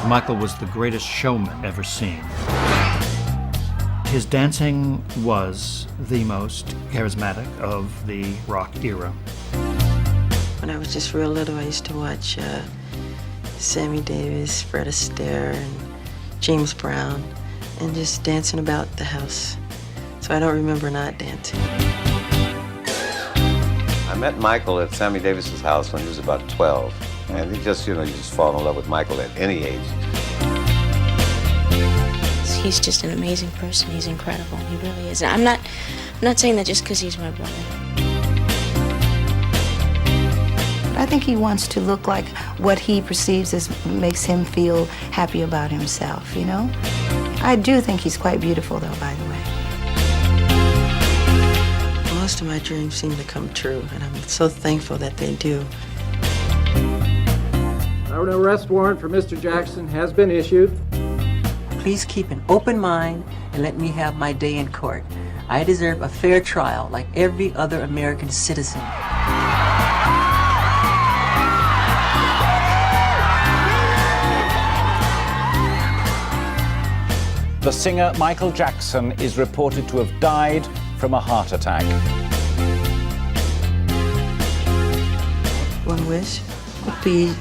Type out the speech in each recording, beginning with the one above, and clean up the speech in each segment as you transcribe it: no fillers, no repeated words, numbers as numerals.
Michael was the greatest showman ever seen. His dancing was the most charismatic of the rock era. When I was just real little, I used to watch Sammy Davis, Fred Astaire, and James Brown, and just dancing about the house. So I don't remember not dancing. I met Michael at Sammy Davis's house when he was about 12. And you just fall in love with Michael at any age. He's just an amazing person. He's incredible. He really is. I'm not saying that just because he's my brother. I think he wants to look like what he perceives as makes him feel happy about himself, you know? I do think he's quite beautiful, though, by the way. Most of my dreams seem to come true, and I'm so thankful that they do. An arrest warrant for Mr. Jackson has been issued. Please keep an open mind and let me have my day in court. I deserve a fair trial like every other American citizen. The singer Michael Jackson is reported to have died from a heart attack. One wish would be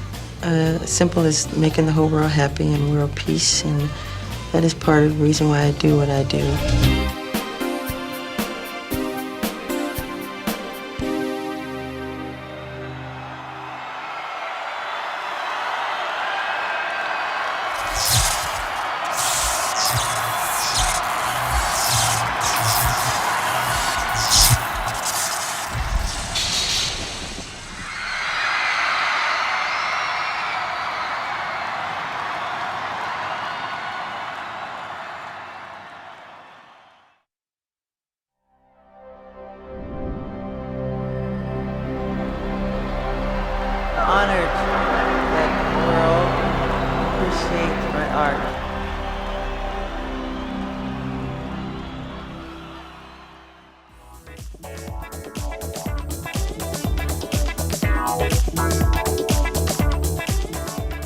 simple as making the whole world happy and world peace, and that is part of the reason why I do what I do. Honored that the world appreciates my art.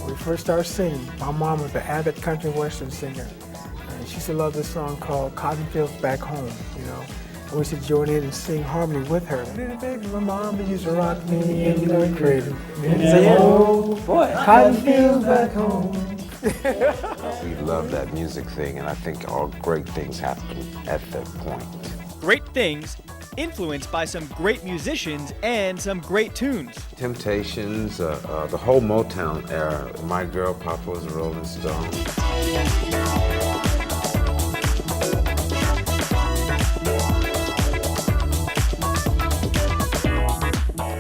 When we first started singing, my mom was an avid country western singer, and she used to love this song called Cotton Fields Back Home, you know. I used to join in and sing harmony with her. Little baby, my mama used to rock me and you were crazy. Oh boy, Cotton Fields back home. We love that music thing, and I think all great things happen at that point. Great things influenced by some great musicians and some great tunes. Temptations, the whole Motown era. My girl, Papa was a Rolling Stone.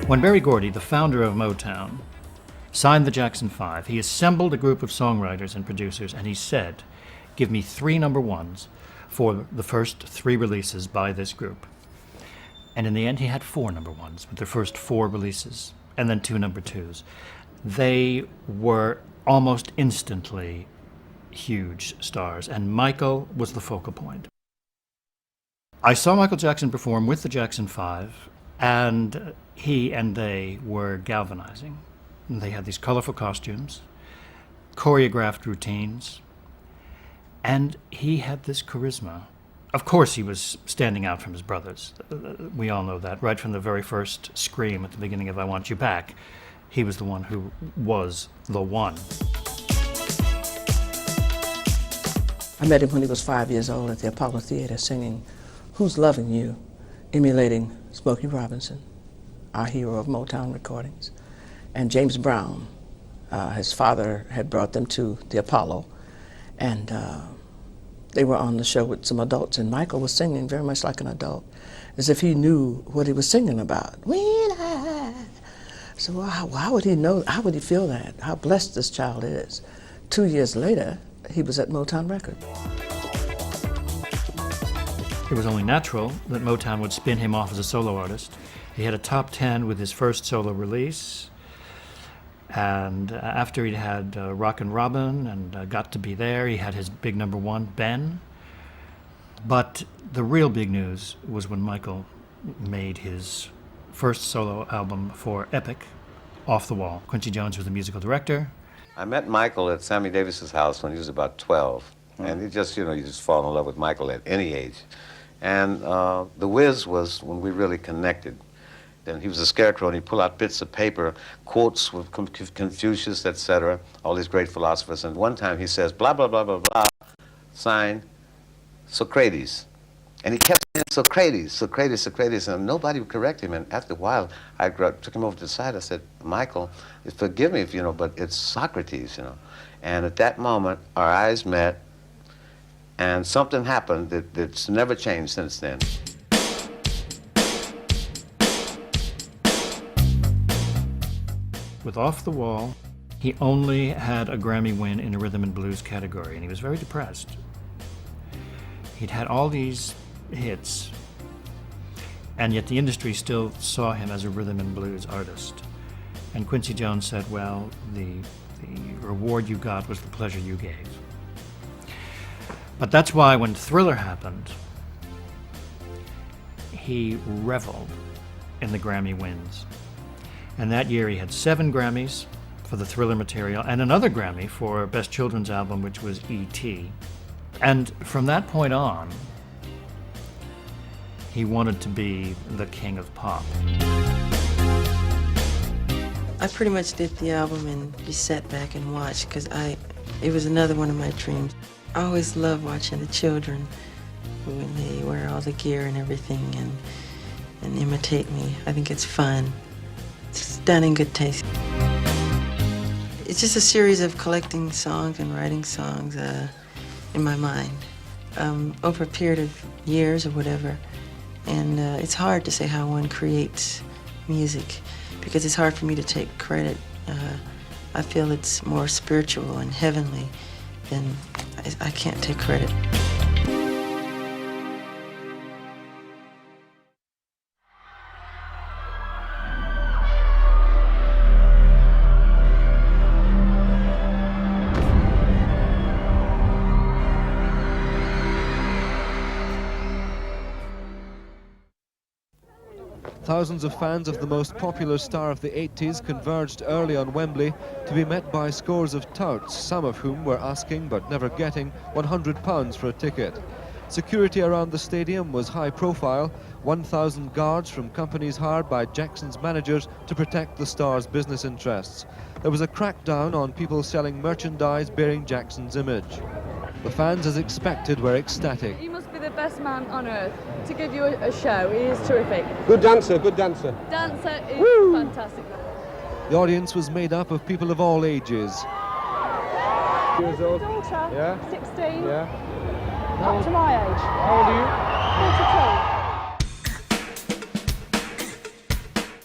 When Berry Gordy, the founder of Motown, signed the Jackson 5, he assembled a group of songwriters and producers, and he said, give me 3 number ones for the first 3 releases by this group. And in the end, he had 4 number ones with the first 4 releases, and then 2 number 2s. They were almost instantly huge stars, and Michael was the focal point. I saw Michael Jackson perform with the Jackson 5, and he and they were galvanizing. They had these colorful costumes, choreographed routines, and he had this charisma. Of course he was standing out from his brothers. We all know that. Right from the very first scream at the beginning of I Want You Back, he was the one who was the one. I met him when he was 5 years old at the Apollo Theater singing Who's Loving You, emulating Smokey Robinson, our hero of Motown recordings. And James Brown, his father had brought them to the Apollo, and they were on the show with some adults, and Michael was singing very much like an adult, as if he knew what he was singing about. So how would he know, how would he feel that? How blessed this child is. 2 years later, he was at Motown Records. It was only natural that Motown would spin him off as a solo artist. He had a top 10 with his first solo release, and after he'd had Rockin' Robin and Got to Be There, he had his big number 1, Ben. But the real big news was when Michael made his first solo album for Epic, Off the Wall. Quincy Jones was the musical director. I met Michael at Sammy Davis's house when he was about 12. And you just fall in love with Michael at any age. And The Wiz was when we really connected. Then he was a scarecrow, and he'd pull out bits of paper, quotes with Confucius, etc., all these great philosophers. And one time he says, blah, blah, blah, blah, blah, signed Socrates. And he kept saying Socrates, Socrates, Socrates, and nobody would correct him. And after a while, I took him over to the side. I said, Michael, forgive me if but it's Socrates, And at that moment, our eyes met, and something happened that's never changed since then. With Off the Wall, he only had a Grammy win in a rhythm and blues category, and he was very depressed. He'd had all these hits, and yet the industry still saw him as a rhythm and blues artist. And Quincy Jones said, well, the reward you got was the pleasure you gave. But that's why when Thriller happened, he reveled in the Grammy wins. And that year he had 7 Grammys for the Thriller material and another Grammy for Best Children's Album, which was E.T. And from that point on, he wanted to be the king of pop. I pretty much did the album and just sat back and watched because it was another one of my dreams. I always love watching the children when they wear all the gear and everything and imitate me. I think it's fun. It's done in good taste. It's just a series of collecting songs and writing songs in my mind over a period of years or whatever. And it's hard to say how one creates music because it's hard for me to take credit. I feel it's more spiritual and heavenly than I can't take credit. Thousands of fans of the most popular star of the 80s converged early on Wembley to be met by scores of touts, some of whom were asking but never getting £100 for a ticket. Security around the stadium was high profile, 1,000 guards from companies hired by Jackson's managers to protect the star's business interests. There was a crackdown on people selling merchandise bearing Jackson's image. The fans, as expected, were ecstatic. He must be the best man on earth to give you a show. He is terrific. Good dancer, good dancer. Dancer is fantastic. The audience was made up of people of all ages. Years old. Daughter, Yeah. 16. Yeah. Up to my age. How old are you?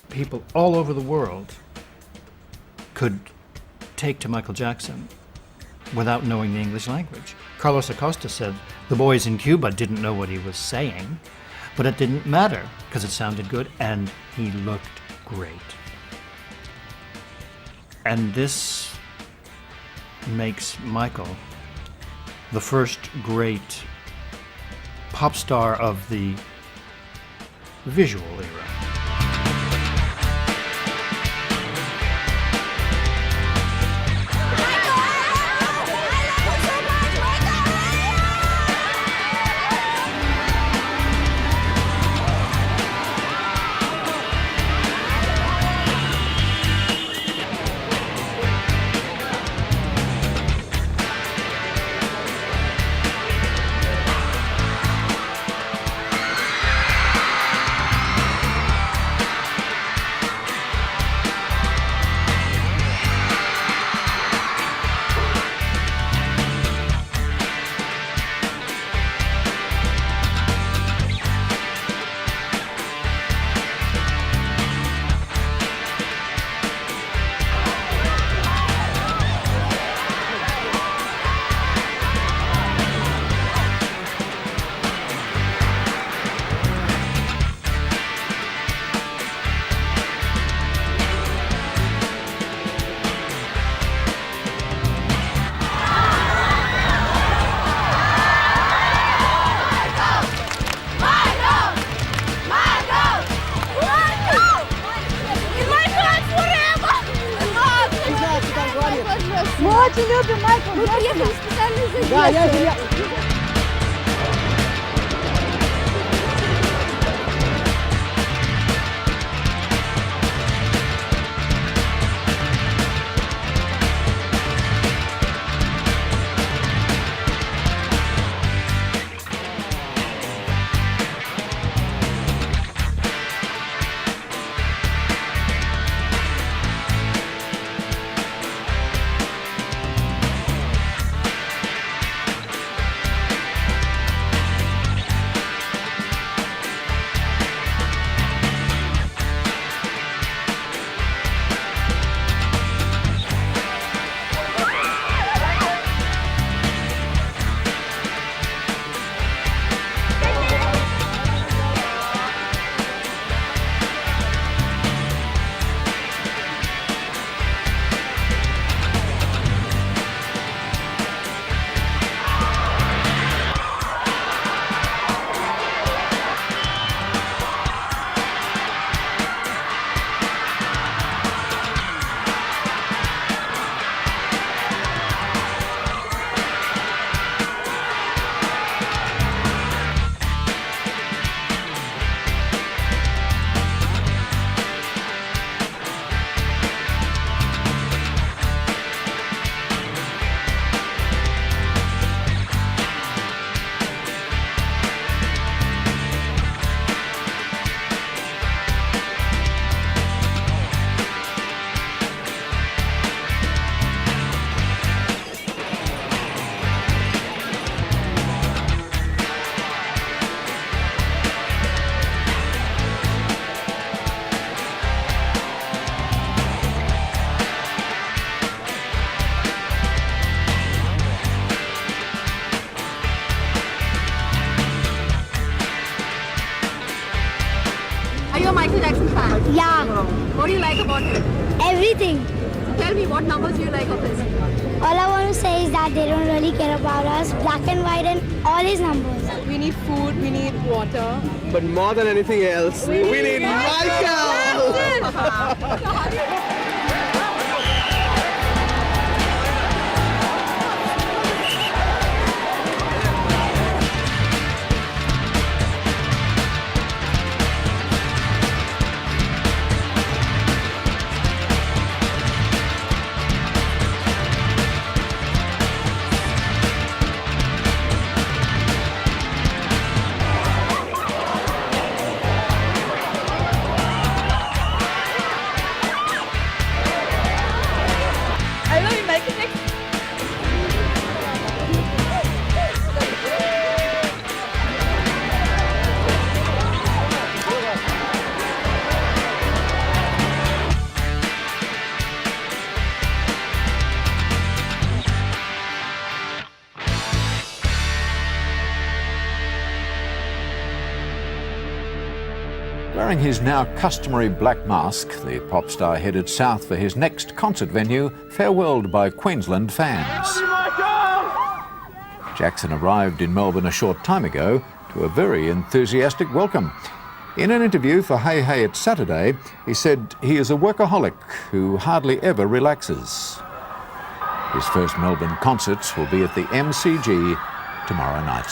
42. People all over the world could take to Michael Jackson without knowing the English language. Carlos Acosta said the boys in Cuba didn't know what he was saying, but it didn't matter because it sounded good and he looked great. And this makes Michael the first great pop star of the visual era. Are you a Michael Jackson fan? Yeah. What do you like about him? Everything. Tell me, what numbers do you like of his? All I want to say is that they don't really care about us. Black and white and all his numbers. We need food, we need water. But more than anything else, we need Michael! Wearing his now customary black mask, the pop star headed south for his next concert venue, farewelled by Queensland fans. Jackson arrived in Melbourne a short time ago to a very enthusiastic welcome. In an interview for Hey Hey It's Saturday, he said he is a workaholic who hardly ever relaxes. His first Melbourne concerts will be at the MCG tomorrow night.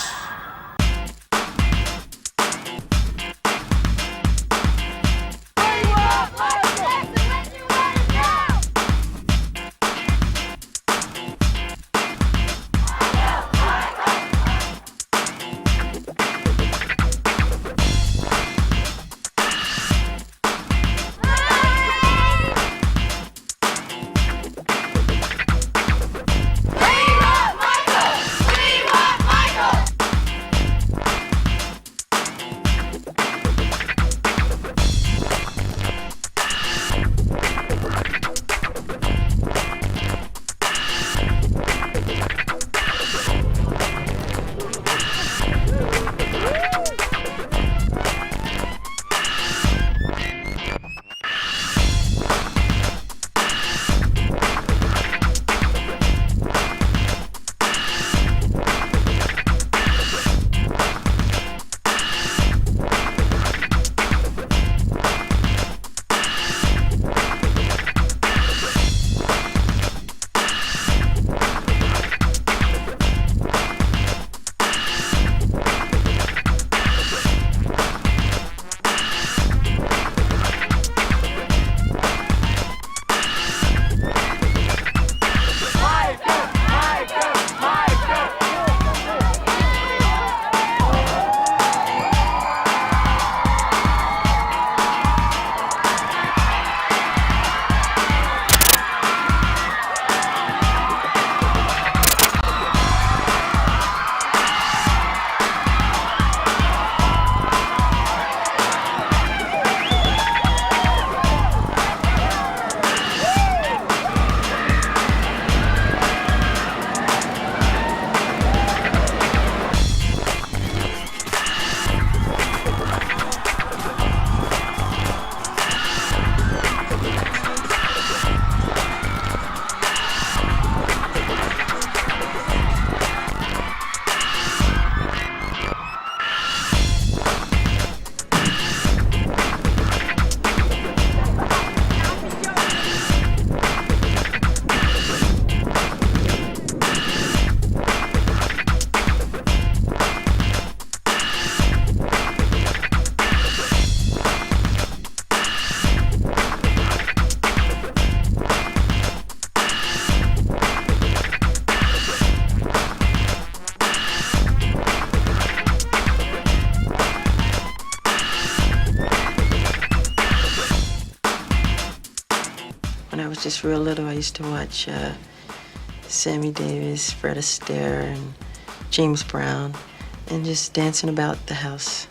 just real little, I used to watch Sammy Davis, Fred Astaire, and James Brown, and just dancing about the house.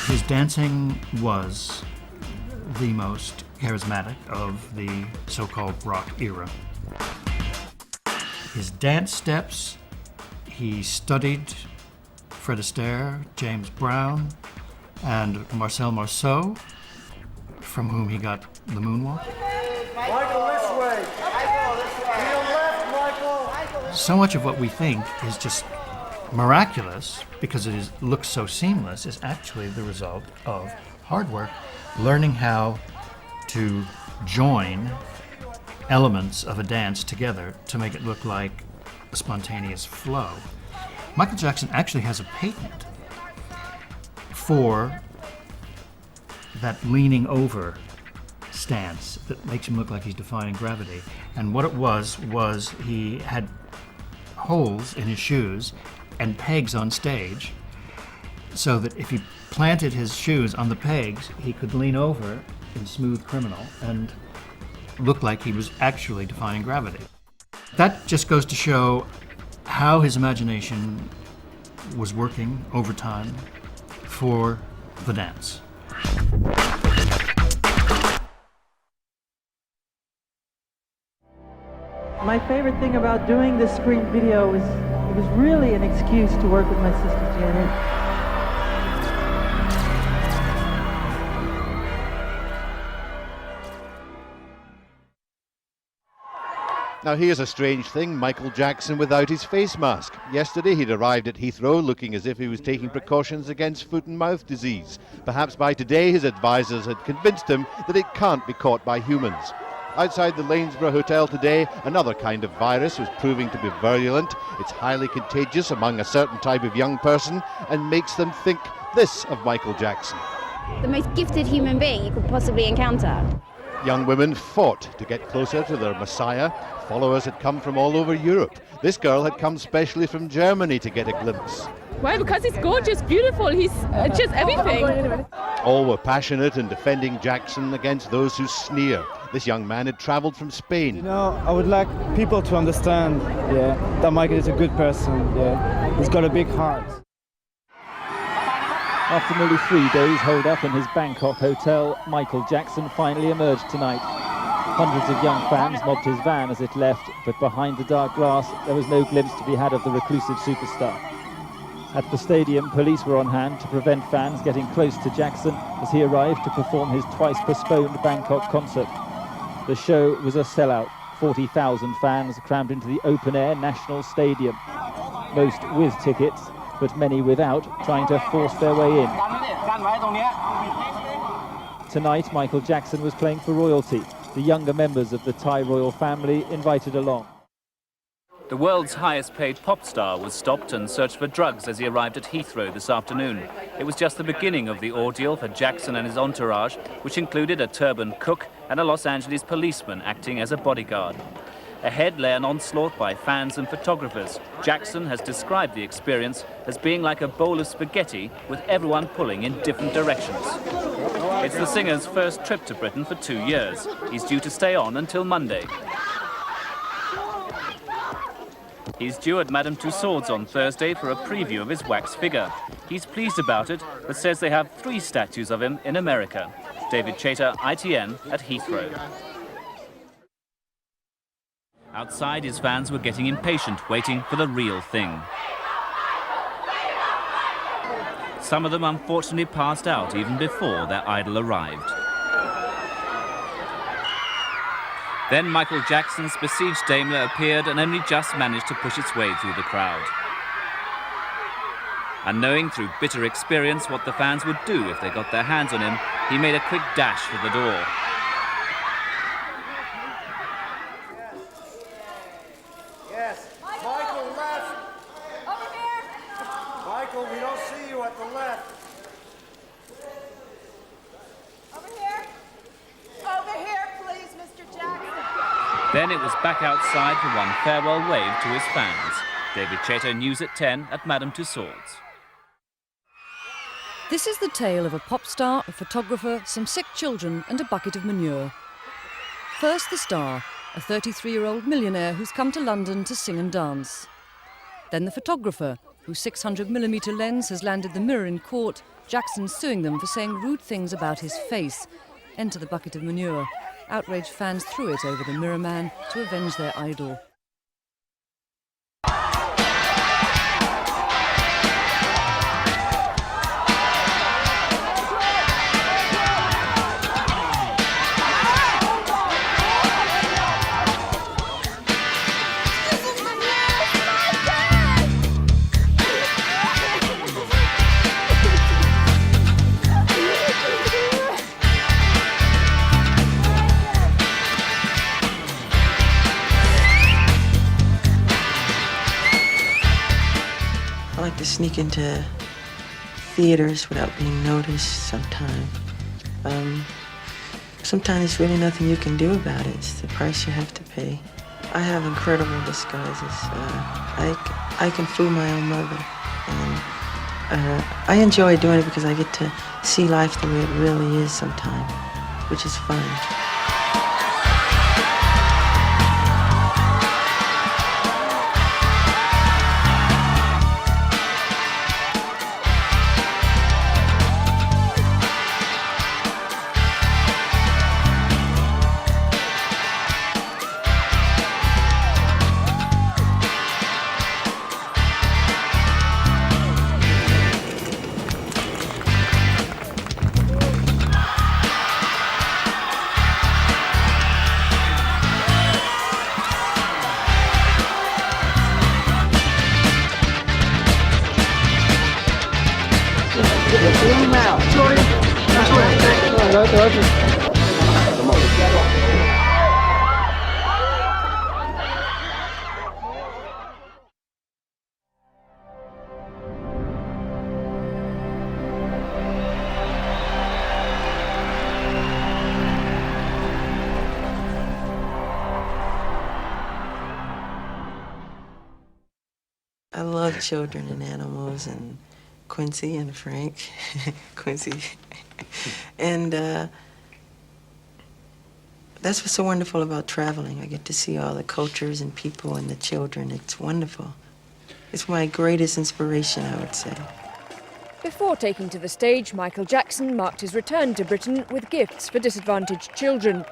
His dancing was the most charismatic of the so-called rock era. His dance steps, he studied Fred Astaire, James Brown, and Marcel Marceau, from whom he got the moonwalk. Michael, this way. To your left, Michael. So much of what we think is just miraculous because it looks so seamless is actually the result of hard work, learning how to join elements of a dance together to make it look like a spontaneous flow. Michael Jackson actually has a patent for that leaning over stance that makes him look like he's defying gravity. And what it was he had holes in his shoes and pegs on stage so that if he planted his shoes on the pegs, he could lean over in Smooth Criminal and look like he was actually defying gravity. That just goes to show how his imagination was working over time for the dance. My favorite thing about doing this screen video was it was really an excuse to work with my sister Janet. Now here's a strange thing, Michael Jackson without his face mask. Yesterday he'd arrived at Heathrow looking as if he was taking precautions against foot and mouth disease. Perhaps by today his advisors had convinced him that it can't be caught by humans. Outside the Lanesborough Hotel today, another kind of virus was proving to be virulent. It's highly contagious among a certain type of young person and makes them think this of Michael Jackson. The most gifted human being you could possibly encounter. Young women fought to get closer to their messiah. Followers had come from all over Europe. This girl had come specially from Germany to get a glimpse. Why? Because he's gorgeous, beautiful, he's just everything. All were passionate in defending Jackson against those who sneer. This young man had travelled from Spain. You know, I would like people to understand, that Michael is a good person, He's got a big heart. After nearly 3 days holed up in his Bangkok hotel, Michael Jackson finally emerged tonight. Hundreds of young fans mobbed his van as it left, but behind the dark glass, there was no glimpse to be had of the reclusive superstar. At the stadium, police were on hand to prevent fans getting close to Jackson as he arrived to perform his twice-postponed Bangkok concert. The show was a sellout. 40,000 fans crammed into the open-air National Stadium. Most with tickets, but many without, trying to force their way in. Tonight, Michael Jackson was playing for royalty. The younger members of the Thai royal family invited along. The world's highest-paid pop star was stopped and searched for drugs as he arrived at Heathrow this afternoon. It was just the beginning of the ordeal for Jackson and his entourage, which included a turbaned cook and a Los Angeles policeman acting as a bodyguard. Ahead lay an onslaught by fans and photographers. Jackson has described the experience as being like a bowl of spaghetti with everyone pulling in different directions. It's the singer's first trip to Britain for 2 years. He's due to stay on until Monday. He's due at Madame Tussauds on Thursday for a preview of his wax figure. He's pleased about it, but says they have 3 statues of him in America. David Chater, ITN, at Heathrow. Outside, his fans were getting impatient, waiting for the real thing. Some of them unfortunately passed out even before their idol arrived. Then Michael Jackson's besieged Daimler appeared and only just managed to push its way through the crowd. And knowing through bitter experience what the fans would do if they got their hands on him, he made a quick dash for the door. Yes, Michael left. Over here. Michael, we don't see you at the left. Over here, please, Mr. Jackson. Then it was back outside for one farewell wave to his fans. David Chater, News at 10 at Madame Tussauds. This is the tale of a pop star, a photographer, some sick children and a bucket of manure. First the star, a 33-year-old millionaire who's come to London to sing and dance. Then the photographer, whose 600mm lens has landed the Mirror in court, Jackson suing them for saying rude things about his face. Enter the bucket of manure. Outraged fans threw it over the Mirror Man to avenge their idol. I like to sneak into theaters without being noticed sometimes. Sometimes there's really nothing you can do about it. It's the price you have to pay. I have incredible disguises. I can fool my own mother. And I enjoy doing it because I get to see life the way it really is sometimes, which is fun. I love children and animals and Quincy and Frank, Quincy. And that's what's so wonderful about traveling. I get to see all the cultures and people and the children. It's wonderful. It's my greatest inspiration, I would say. Before taking to the stage, Michael Jackson marked his return to Britain with gifts for disadvantaged children.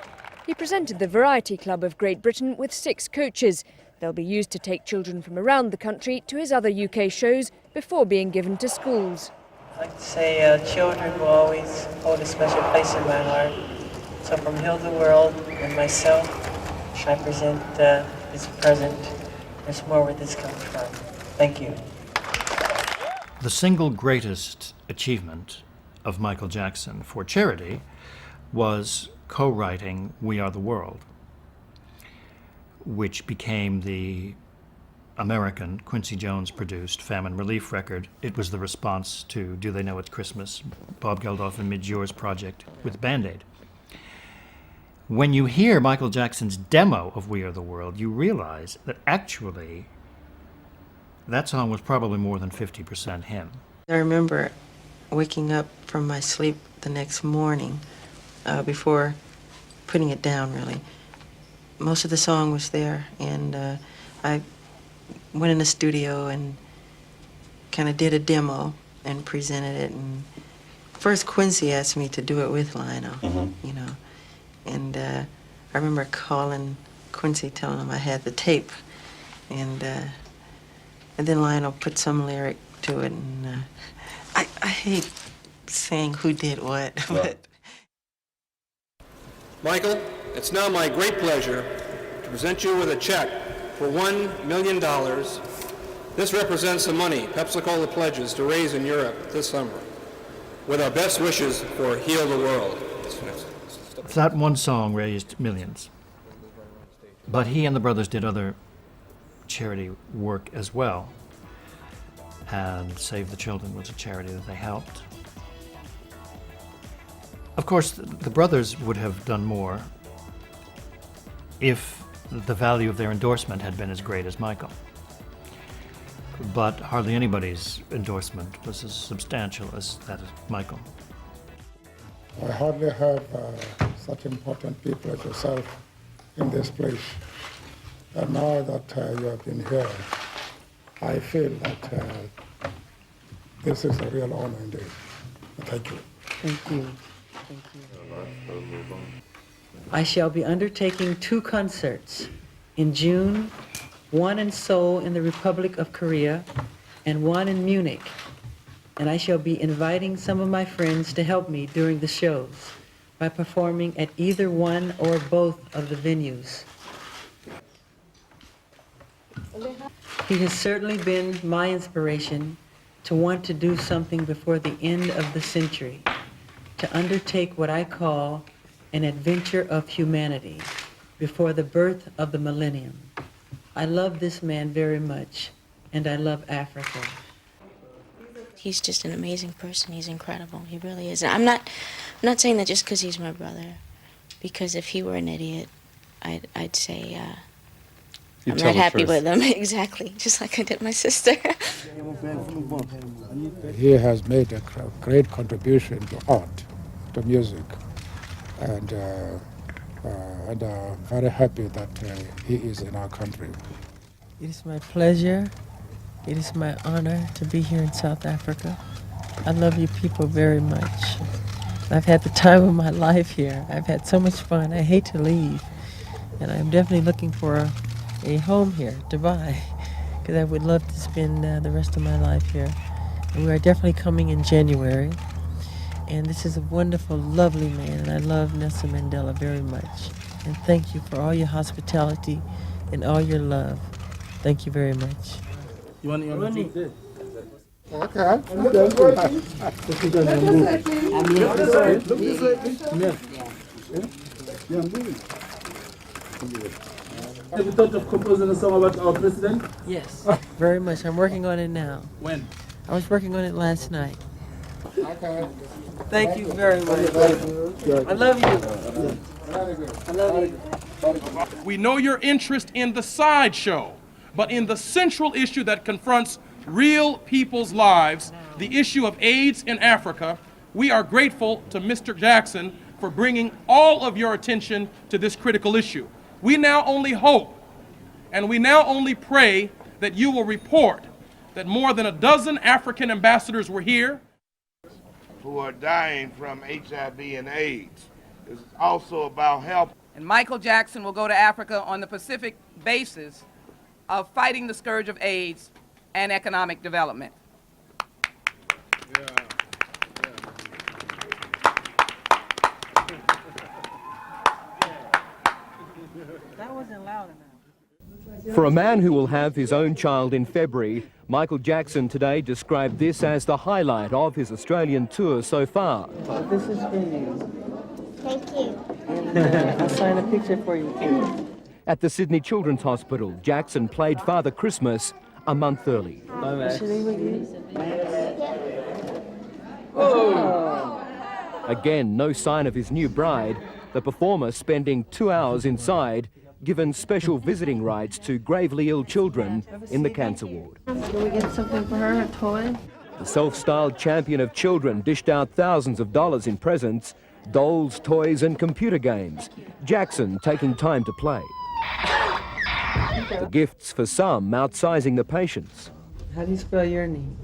He presented the Variety Club of Great Britain with 6 coaches. They'll be used to take children from around the country to his other UK shows before being given to schools. I like to say children will always hold a special place in my heart. So from Heal the World and myself, I present this present. There's more where this comes from. Thank you. The single greatest achievement of Michael Jackson for charity was co-writing We Are the World, which became the American Quincy Jones-produced famine relief record. It was the response to Do They Know It's Christmas, Bob Geldof and Midge Ure's project with Band-Aid. When you hear Michael Jackson's demo of We Are the World, you realize that actually that song was probably more than 50% him. I remember waking up from my sleep the next morning before putting it down, really. Most of the song was there, and I went in the studio and kind of did a demo and presented it. And first, Quincy asked me to do it with Lionel, you know. And I remember calling Quincy, telling him I had the tape, and then Lionel put some lyric to it. And I hate saying who did what, but. Michael, it's now my great pleasure to present you with a check for $1 million. This represents the money Pepsi-Cola pledges to raise in Europe this summer, with our best wishes for Heal the World. That one song raised millions. But he and the brothers did other charity work as well. And Save the Children was a charity that they helped. Of course, the brothers would have done more if the value of their endorsement had been as great as Michael. but hardly anybody's endorsement was as substantial as that of Michael. I hardly have such important people as yourself in this place. And now that you have been here, I feel that this is a real honor indeed. Thank you. Thank you. Thank you. I shall be undertaking 2 concerts in June, one in Seoul in the Republic of Korea and one in Munich. And I shall be inviting some of my friends to help me during the shows by performing at either one or both of the venues. He has certainly been my inspiration to want to do something before the end of the century, to undertake what I call an adventure of humanity before the birth of the millennium. I love this man very much, and I love Africa. He's just an amazing person. He's incredible. He really is. And I'm not saying that just because he's my brother, because if he were an idiot, I'd say I'm not happy with him. Exactly, just like I did my sister. He has made a great contribution to art, to music, and very happy that he is in our country. It is my pleasure. It is my honor to be here in South Africa. I love you people very much. I've had the time of my life here. I've had so much fun. I hate to leave. And I'm definitely looking for a home here to buy, because I would love to spend the rest of my life here. And we are definitely coming in January. And this is a wonderful, lovely man, and I love Nelson Mandela very much. And thank you for all your hospitality and all your love. Thank you very much. You want to take this? Okay. Have you thought of composing a song about our president? Yes, very much. I'm working on it now. When? I was working on it last night. Okay. Thank you very much. I love you. I love you. We know your interest in the sideshow, but in the central issue that confronts real people's lives, the issue of AIDS in Africa, we are grateful to Mr. Jackson for bringing all of your attention to this critical issue. We now only hope, and we now only pray that you will report that more than a dozen African ambassadors were here. Who are dying from HIV and AIDS. It's also about help. And Michael Jackson will go to Africa on the Pacific basis of fighting the scourge of AIDS and economic development. That wasn't loud enough. For a man who will have his own child in February, Michael Jackson today described this as the highlight of his Australian tour so far. This is for you. Thank you. I'll sign a picture for you too. At the Sydney Children's Hospital, Jackson played Father Christmas a month early. Bye, Max. Should I with you? Oh. Again, no sign of his new bride, the performer spending 2 hours inside, given special visiting rights to gravely ill children in the cancer ward. Can we get something for her, a toy? The self-styled champion of children dished out thousands of dollars in presents, dolls, toys and computer games. Jackson taking time to play. The gifts for some outsizing the patients. How do you spell your name?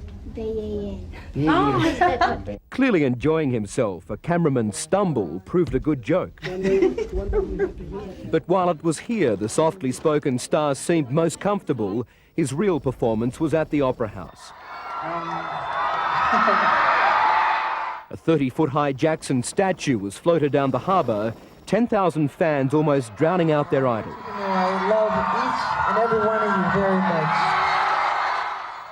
Clearly enjoying himself, a cameraman's stumble proved a good joke. But while it was here the softly spoken star seemed most comfortable, his real performance was at the Opera House. A 30-foot-high Jackson statue was floated down the harbour, 10,000 fans almost drowning out their idol. I love each and every one of you very much.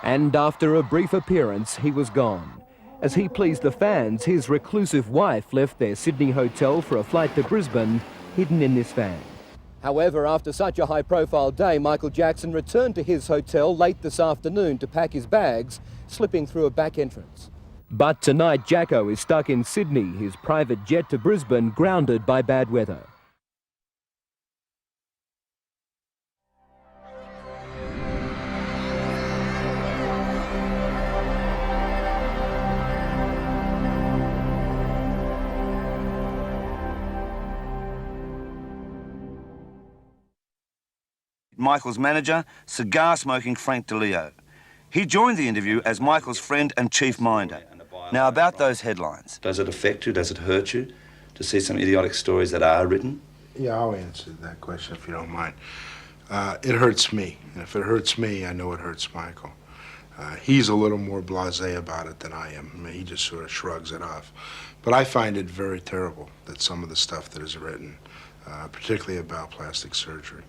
And after a brief appearance, he was gone. As he pleased the fans, his reclusive wife left their Sydney hotel for a flight to Brisbane, hidden in this van. However, after such a high-profile day, Michael Jackson returned to his hotel late this afternoon to pack his bags, slipping through a back entrance. But tonight, Jacko is stuck in Sydney, his private jet to Brisbane grounded by bad weather. Michael's manager, cigar-smoking Frank DeLeo. He joined the interview as Michael's friend and chief minder. Now, about those headlines. Does it affect you? Does it hurt you to see some idiotic stories that are written? Yeah, I'll answer that question if you don't mind. It hurts me. And if it hurts me, I know it hurts Michael. He's a little more blasé about it than I am. I mean, he just sort of shrugs it off. But I find it very terrible that some of the stuff that is written, particularly about plastic surgery,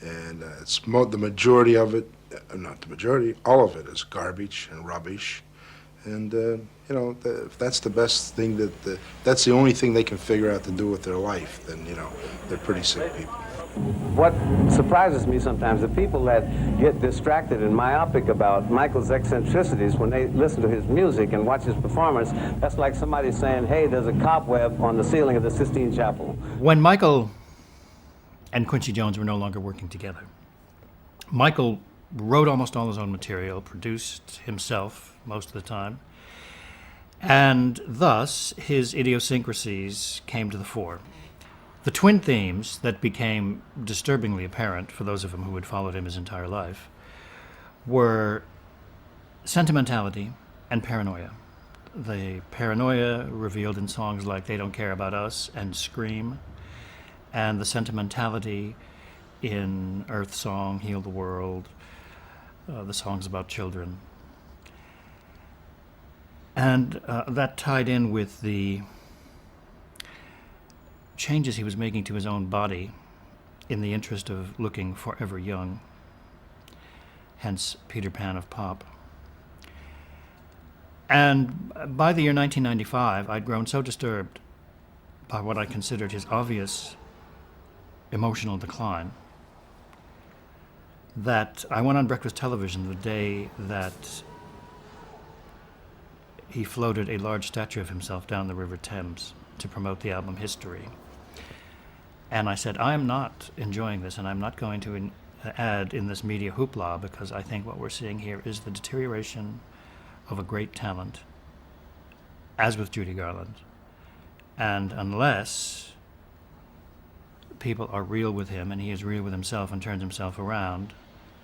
and the majority of it, not the majority, all of it is garbage and rubbish. And, if that's the best thing that's the only thing they can figure out to do with their life, then, they're pretty sick people. What surprises me sometimes, the people that get distracted and myopic about Michael's eccentricities when they listen to his music and watch his performance, that's like somebody saying, hey, there's a cobweb on the ceiling of the Sistine Chapel. When Michael and Quincy Jones were no longer working together, Michael wrote almost all his own material, produced himself most of the time, and thus his idiosyncrasies came to the fore. The twin themes that became disturbingly apparent for those of them who had followed him his entire life were sentimentality and paranoia. The paranoia revealed in songs like They Don't Care About Us and Scream, and the sentimentality in Earth Song, Heal the World, the songs about children. And that tied in with the changes he was making to his own body in the interest of looking forever young, hence Peter Pan of pop. And by the year 1995, I'd grown so disturbed by what I considered his obvious emotional decline that I went on breakfast television the day that he floated a large statue of himself down the River Thames to promote the album History. And I said, I am not enjoying this, and I'm not going to add in this media hoopla, because I think what we're seeing here is the deterioration of a great talent, as with Judy Garland. And unless people are real with him, and he is real with himself and turns himself around,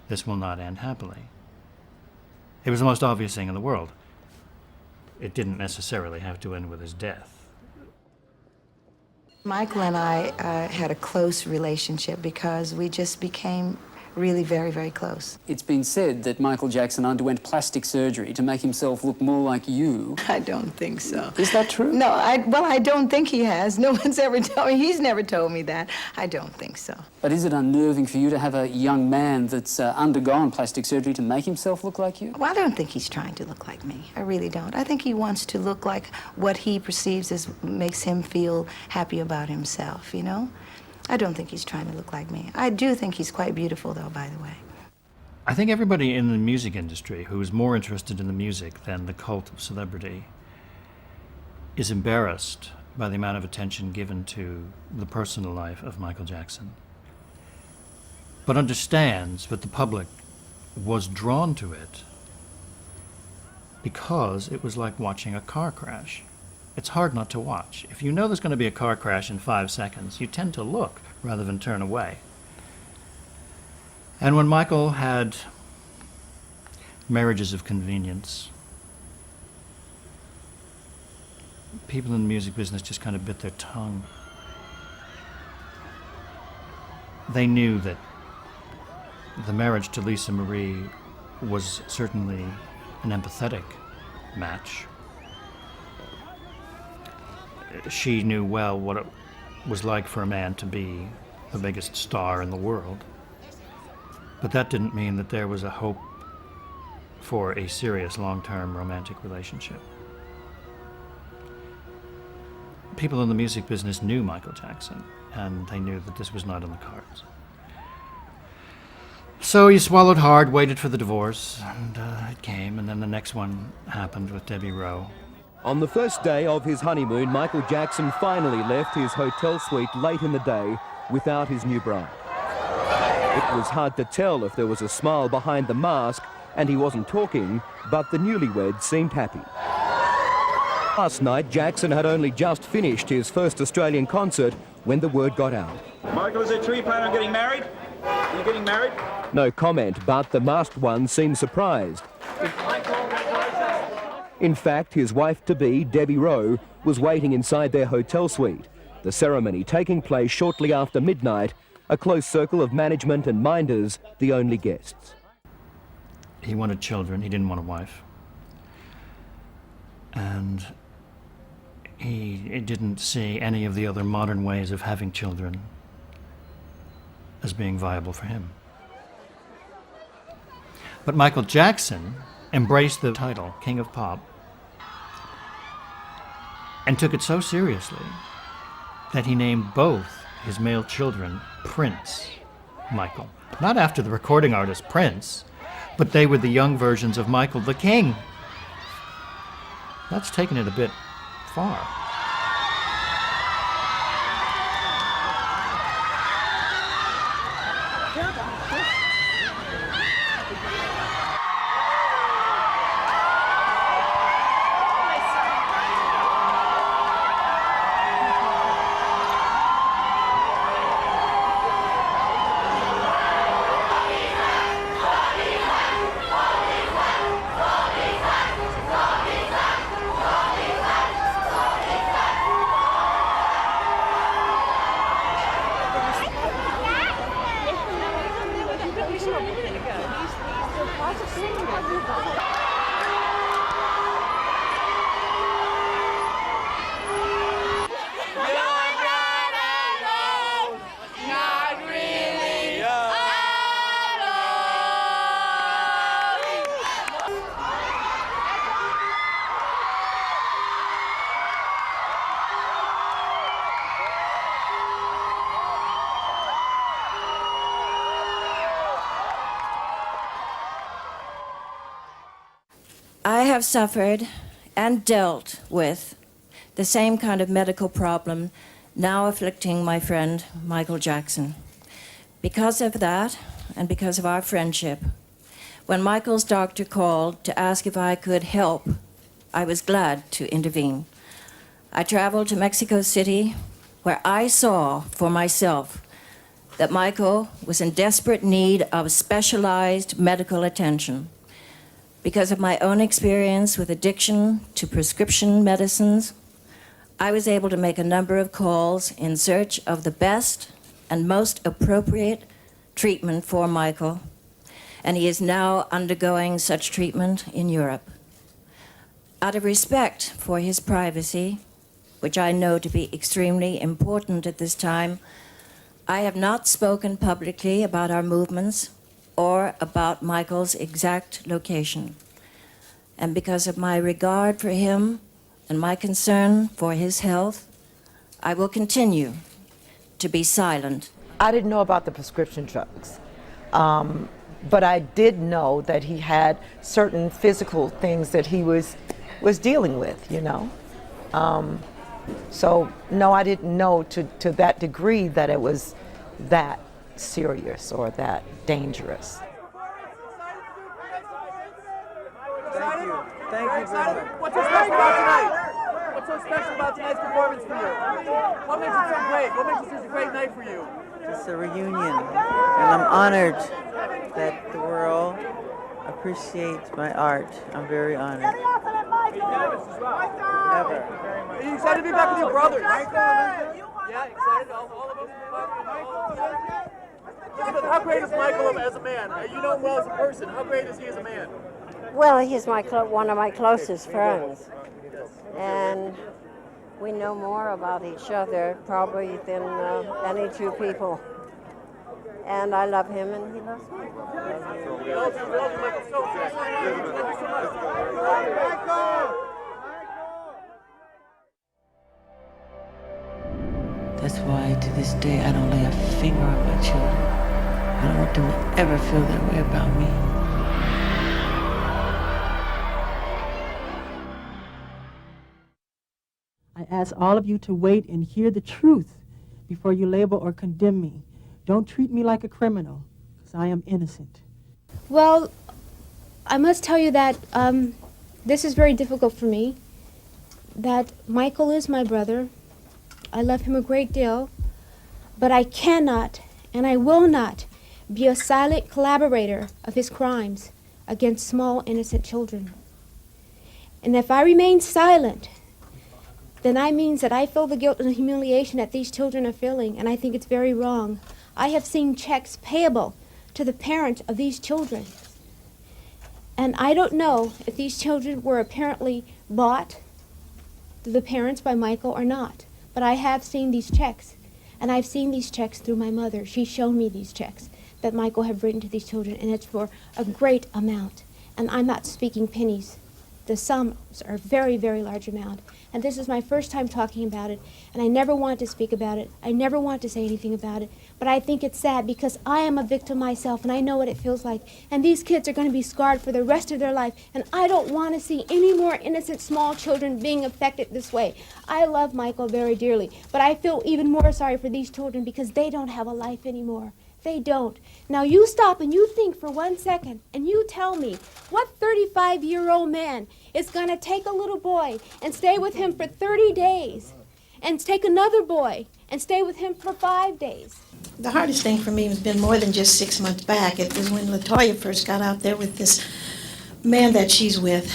this will not end happily. It was the most obvious thing in the world. It didn't necessarily have to end with his death. Michael and I had a close relationship because we just became really very, very close. It's been said that Michael Jackson underwent plastic surgery to make himself look more like you. I don't think so. Is that true? No, I don't think he has. No one's ever told me. He's never told me that. I don't think so. But is it unnerving for you to have a young man that's undergone plastic surgery to make himself look like you? Well, I don't think he's trying to look like me. I really don't. I think he wants to look like what he perceives as makes him feel happy about himself, I don't think he's trying to look like me. I do think he's quite beautiful, though, by the way. I think everybody in the music industry who is more interested in the music than the cult of celebrity is embarrassed by the amount of attention given to the personal life of Michael Jackson, but understands that the public was drawn to it because it was like watching a car crash. It's hard not to watch. If you know there's going to be a car crash in 5 seconds, you tend to look rather than turn away. And when Michael had marriages of convenience, people in the music business just kind of bit their tongue. They knew that the marriage to Lisa Marie was certainly an empathetic match. She knew well what it was like for a man to be the biggest star in the world. But that didn't mean that there was a hope for a serious long-term romantic relationship. People in the music business knew Michael Jackson, and they knew that this was not in the cards. So he swallowed hard, waited for the divorce, and it came, and then the next one happened with Debbie Rowe. On the first day of his honeymoon, Michael Jackson finally left his hotel suite late in the day without his new bride. It was hard to tell if there was a smile behind the mask and he wasn't talking, but the newlyweds seemed happy. Last night, Jackson had only just finished his first Australian concert when the word got out. Michael, is it true you plan on getting married? Are you getting married? No comment, but the masked one seemed surprised. In fact, his wife-to-be, Debbie Rowe, was waiting inside their hotel suite. The ceremony taking place shortly after midnight, a close circle of management and minders, the only guests. He wanted children, he didn't want a wife. And he didn't see any of the other modern ways of having children as being viable for him. But Michael Jackson embraced the title, King of Pop, and took it so seriously that he named both his male children Prince Michael. Not after the recording artist Prince, but they were the young versions of Michael the King. That's taken it a bit far. I have suffered and dealt with the same kind of medical problem now afflicting my friend Michael Jackson. Because of that, and because of our friendship, when Michael's doctor called to ask if I could help, I was glad to intervene. I traveled to Mexico City, where I saw for myself that Michael was in desperate need of specialized medical attention. Because of my own experience with addiction to prescription medicines, I was able to make a number of calls in search of the best and most appropriate treatment for Michael, and he is now undergoing such treatment in Europe. Out of respect for his privacy, which I know to be extremely important at this time, I have not spoken publicly about our movements or about Michael's exact location. And because of my regard for him and my concern for his health, I will continue to be silent. I didn't know about the prescription drugs, but I did know that he had certain physical things that he was dealing with, you know. So no, I didn't know to that degree that it was that serious or that dangerous. Thank you. Thank you very much. What's so special about tonight? What's so special about tonight's performance for you? What makes it so great? What makes it such a great night for you? It's a reunion, and I'm honored that the world appreciates my art. I'm very honored. Never. Are you excited to be back with your brothers? Yeah, excited? All of us? Elizabeth, how great is Michael as a man? You know him well as a person. How great is he as a man? Well, he's one of my closest friends, and we know more about each other probably than any two people. And I love him, and he loves me. That's why to this day I don't lay a finger on my children. I don't want them to ever feel that way about me. I ask all of you to wait and hear the truth before you label or condemn me. Don't treat me like a criminal, because I am innocent. Well, I must tell you that this is very difficult for me, that Michael is my brother. I love him a great deal, but I cannot and I will not be a silent collaborator of his crimes against small, innocent children. And if I remain silent, then that means that I feel the guilt and the humiliation that these children are feeling, and I think it's very wrong. I have seen checks payable to the parents of these children. And I don't know if these children were apparently bought to the parents by Michael or not, but I have seen these checks, and I've seen these checks through my mother. She's shown me these checks that Michael have written to these children, and it's for a great amount. And I'm not speaking pennies. The sums are a very, very large amount. And this is my first time talking about it, and I never want to speak about it. I never want to say anything about it. But I think it's sad because I am a victim myself, and I know what it feels like. And these kids are going to be scarred for the rest of their life, and I don't want to see any more innocent small children being affected this way. I love Michael very dearly, but I feel even more sorry for these children because they don't have a life anymore. They don't. Now you stop and you think for 1 second and you tell me what 35-year-old man is going to take a little boy and stay with him for 30 days and take another boy and stay with him for 5 days. The hardest thing for me has been more than just 6 months back. It was when LaToya first got out there with this man that she's with.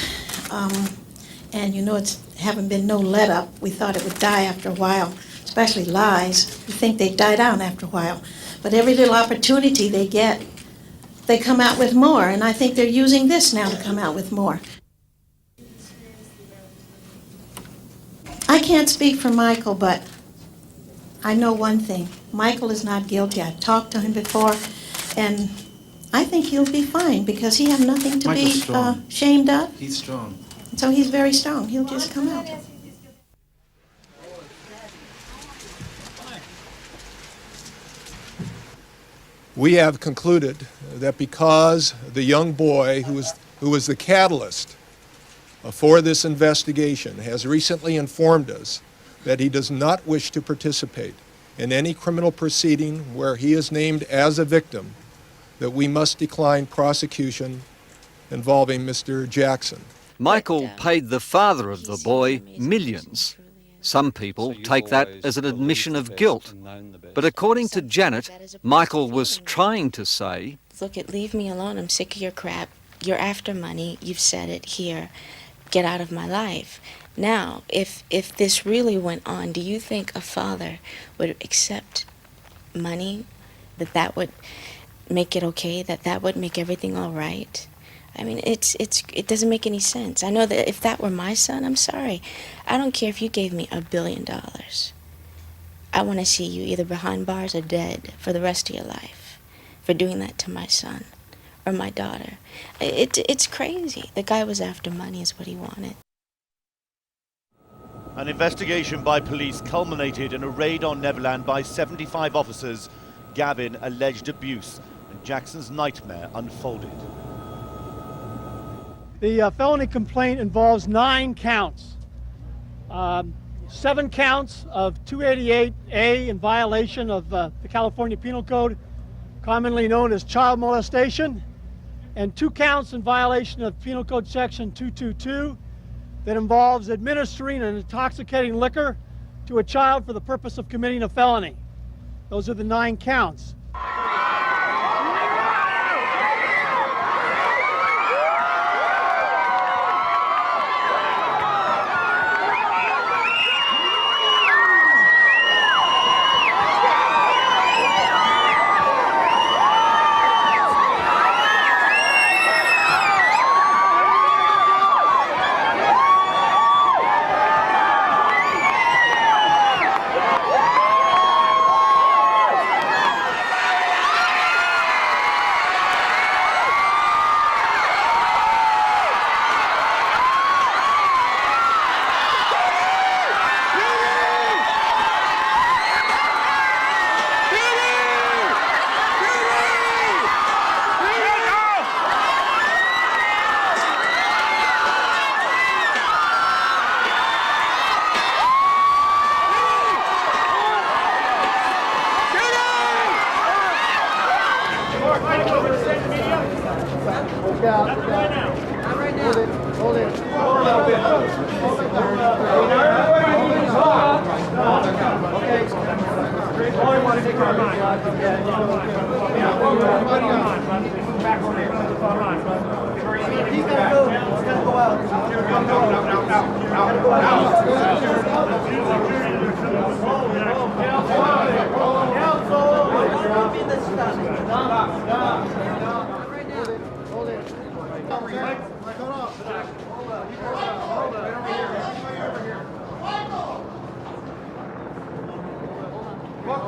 And you know, it's haven't been no let up. We thought it would die after a while, especially lies. You think they die down after a while. But every little opportunity they get, they come out with more. And I think they're using this now to come out with more. I can't speak for Michael, but I know one thing. Michael is not guilty. I've talked to him before, and I think he'll be fine because he has nothing to be ashamed of. He's strong. So he's very strong. He'll just come out. We have concluded that because the young boy who was the catalyst for this investigation has recently informed us that he does not wish to participate in any criminal proceeding where he is named as a victim, that we must decline prosecution involving Mr. Jackson. Michael paid the father of the boy millions. Some people take that as an admission of guilt. But according to Janet, Michael was trying to say, "Look, leave me alone. I'm sick of your crap. You're after money. You've said it here. Get out of my life." Now, if this really went on, do you think a father would accept money, that would make it okay, that would make everything all right? I mean, it doesn't make any sense. I know that if that were my son, I'm sorry. I don't care if you gave me $1 billion. I want to see you either behind bars or dead for the rest of your life for doing that to my son or my daughter. It's crazy. The guy was after money is what he wanted. An investigation by police culminated in a raid on Neverland by 75 officers. Gavin alleged abuse, and Jackson's nightmare unfolded. The felony complaint involves 9 counts. 7 counts of 288A in violation of the California Penal Code, commonly known as child molestation, and 2 counts in violation of Penal Code Section 222 that involves administering an intoxicating liquor to a child for the purpose of committing a felony. Those are the 9 counts.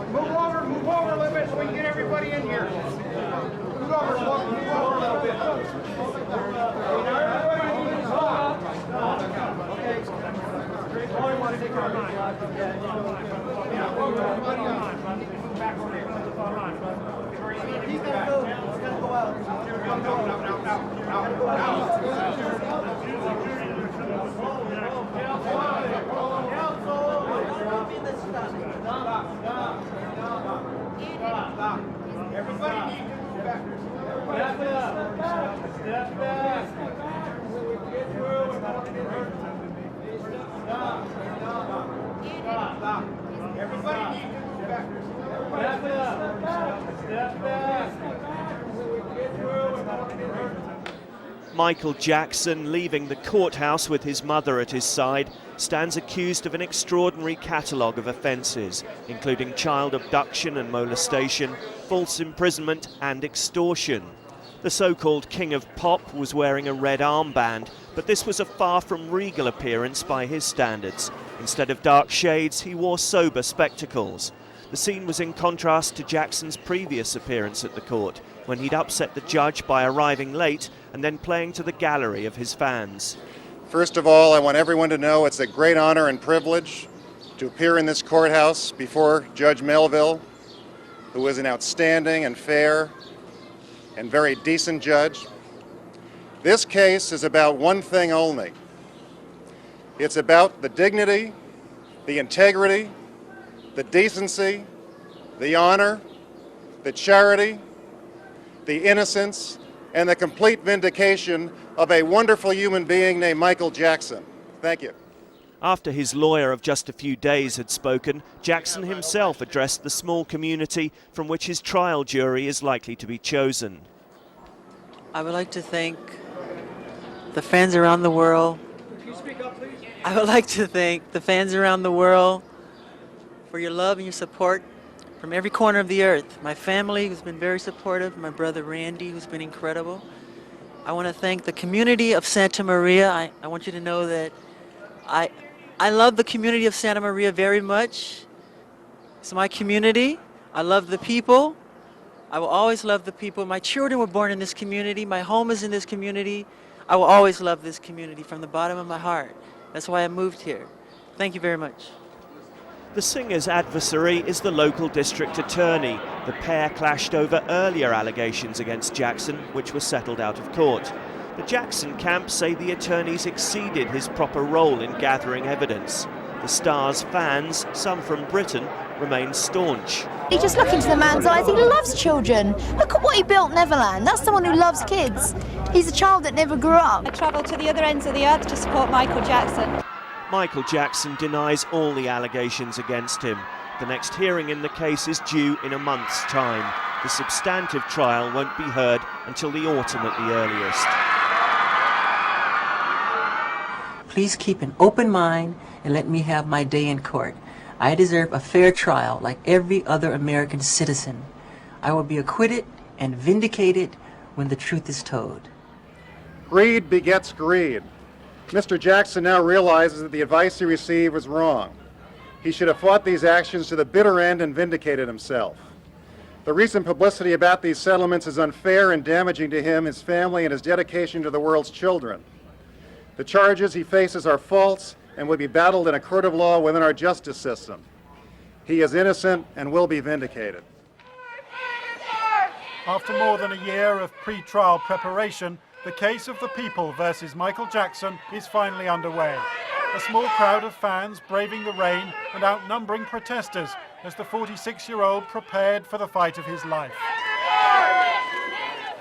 Move over a little bit so we can get everybody in here. Move over a little bit. He's got to go. He's got to go out. Everybody needs to move back. Step back. Get through without getting hurt. Stop. Everybody needs to move back. Step back. Get through without getting hurt. Michael Jackson, leaving the courthouse with his mother at his side, stands accused of an extraordinary catalogue of offences, including child abduction and molestation, false imprisonment and extortion. The so-called King of Pop was wearing a red armband, but this was a far from regal appearance by his standards. Instead of dark shades, he wore sober spectacles. The scene was in contrast to Jackson's previous appearance at the court, when he'd upset the judge by arriving late and then playing to the gallery of his fans. First of all, I want everyone to know it's a great honor and privilege to appear in this courthouse before Judge Melville, who is an outstanding and fair and very decent judge. This case is about one thing only. It's about the dignity, the integrity, the decency, the honor, the charity, the innocence, and the complete vindication of a wonderful human being named Michael Jackson. Thank you. After his lawyer of just a few days had spoken, Jackson himself addressed the small community from which his trial jury is likely to be chosen. I would like to thank the fans around the world. I would like to thank the fans around the world for your love and your support from every corner of the earth. My family, who's been very supportive, my brother Randy, who's been incredible. I want to thank the community of Santa Maria. I want you to know that I love the community of Santa Maria very much. It's my community. I love the people. I will always love the people. My children were born in this community. My home is in this community. I will always love this community from the bottom of my heart. That's why I moved here. Thank you very much. The singer's adversary is the local district attorney. The pair clashed over earlier allegations against Jackson, which were settled out of court. The Jackson camp say the attorneys exceeded his proper role in gathering evidence. The star's fans, some from Britain, remain staunch. You just look into the man's eyes, he loves children. Look at what he built Neverland. That's someone who loves kids. He's a child that never grew up. I travelled to the other ends of the earth to support Michael Jackson. Michael Jackson denies all the allegations against him. The next hearing in the case is due in a month's time. The substantive trial won't be heard until the autumn at the earliest. Please keep an open mind and let me have my day in court. I deserve a fair trial like every other American citizen. I will be acquitted and vindicated when the truth is told. Greed begets greed. Mr. Jackson now realizes that the advice he received was wrong. He should have fought these actions to the bitter end and vindicated himself. The recent publicity about these settlements is unfair and damaging to him, his family, and his dedication to the world's children. The charges he faces are false and will be battled in a court of law within our justice system. He is innocent and will be vindicated. After more than a year of pre-trial preparation, the case of the people versus Michael Jackson is finally underway. A small crowd of fans braving the rain and outnumbering protesters as the 46-year-old prepared for the fight of his life.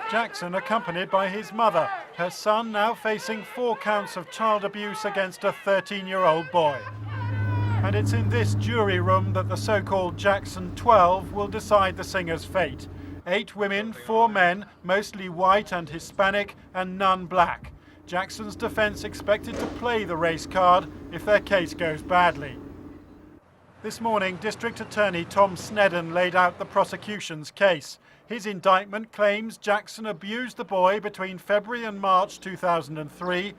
Jackson accompanied by his mother, her son now facing 4 counts of child abuse against a 13-year-old boy. And it's in this jury room that the so-called Jackson 12 will decide the singer's fate. 8 women, 4 men, mostly white and Hispanic, and none black. Jackson's defense expected to play the race card if their case goes badly. This morning, District Attorney Tom Snedden laid out the prosecution's case. His indictment claims Jackson abused the boy between February and March 2003.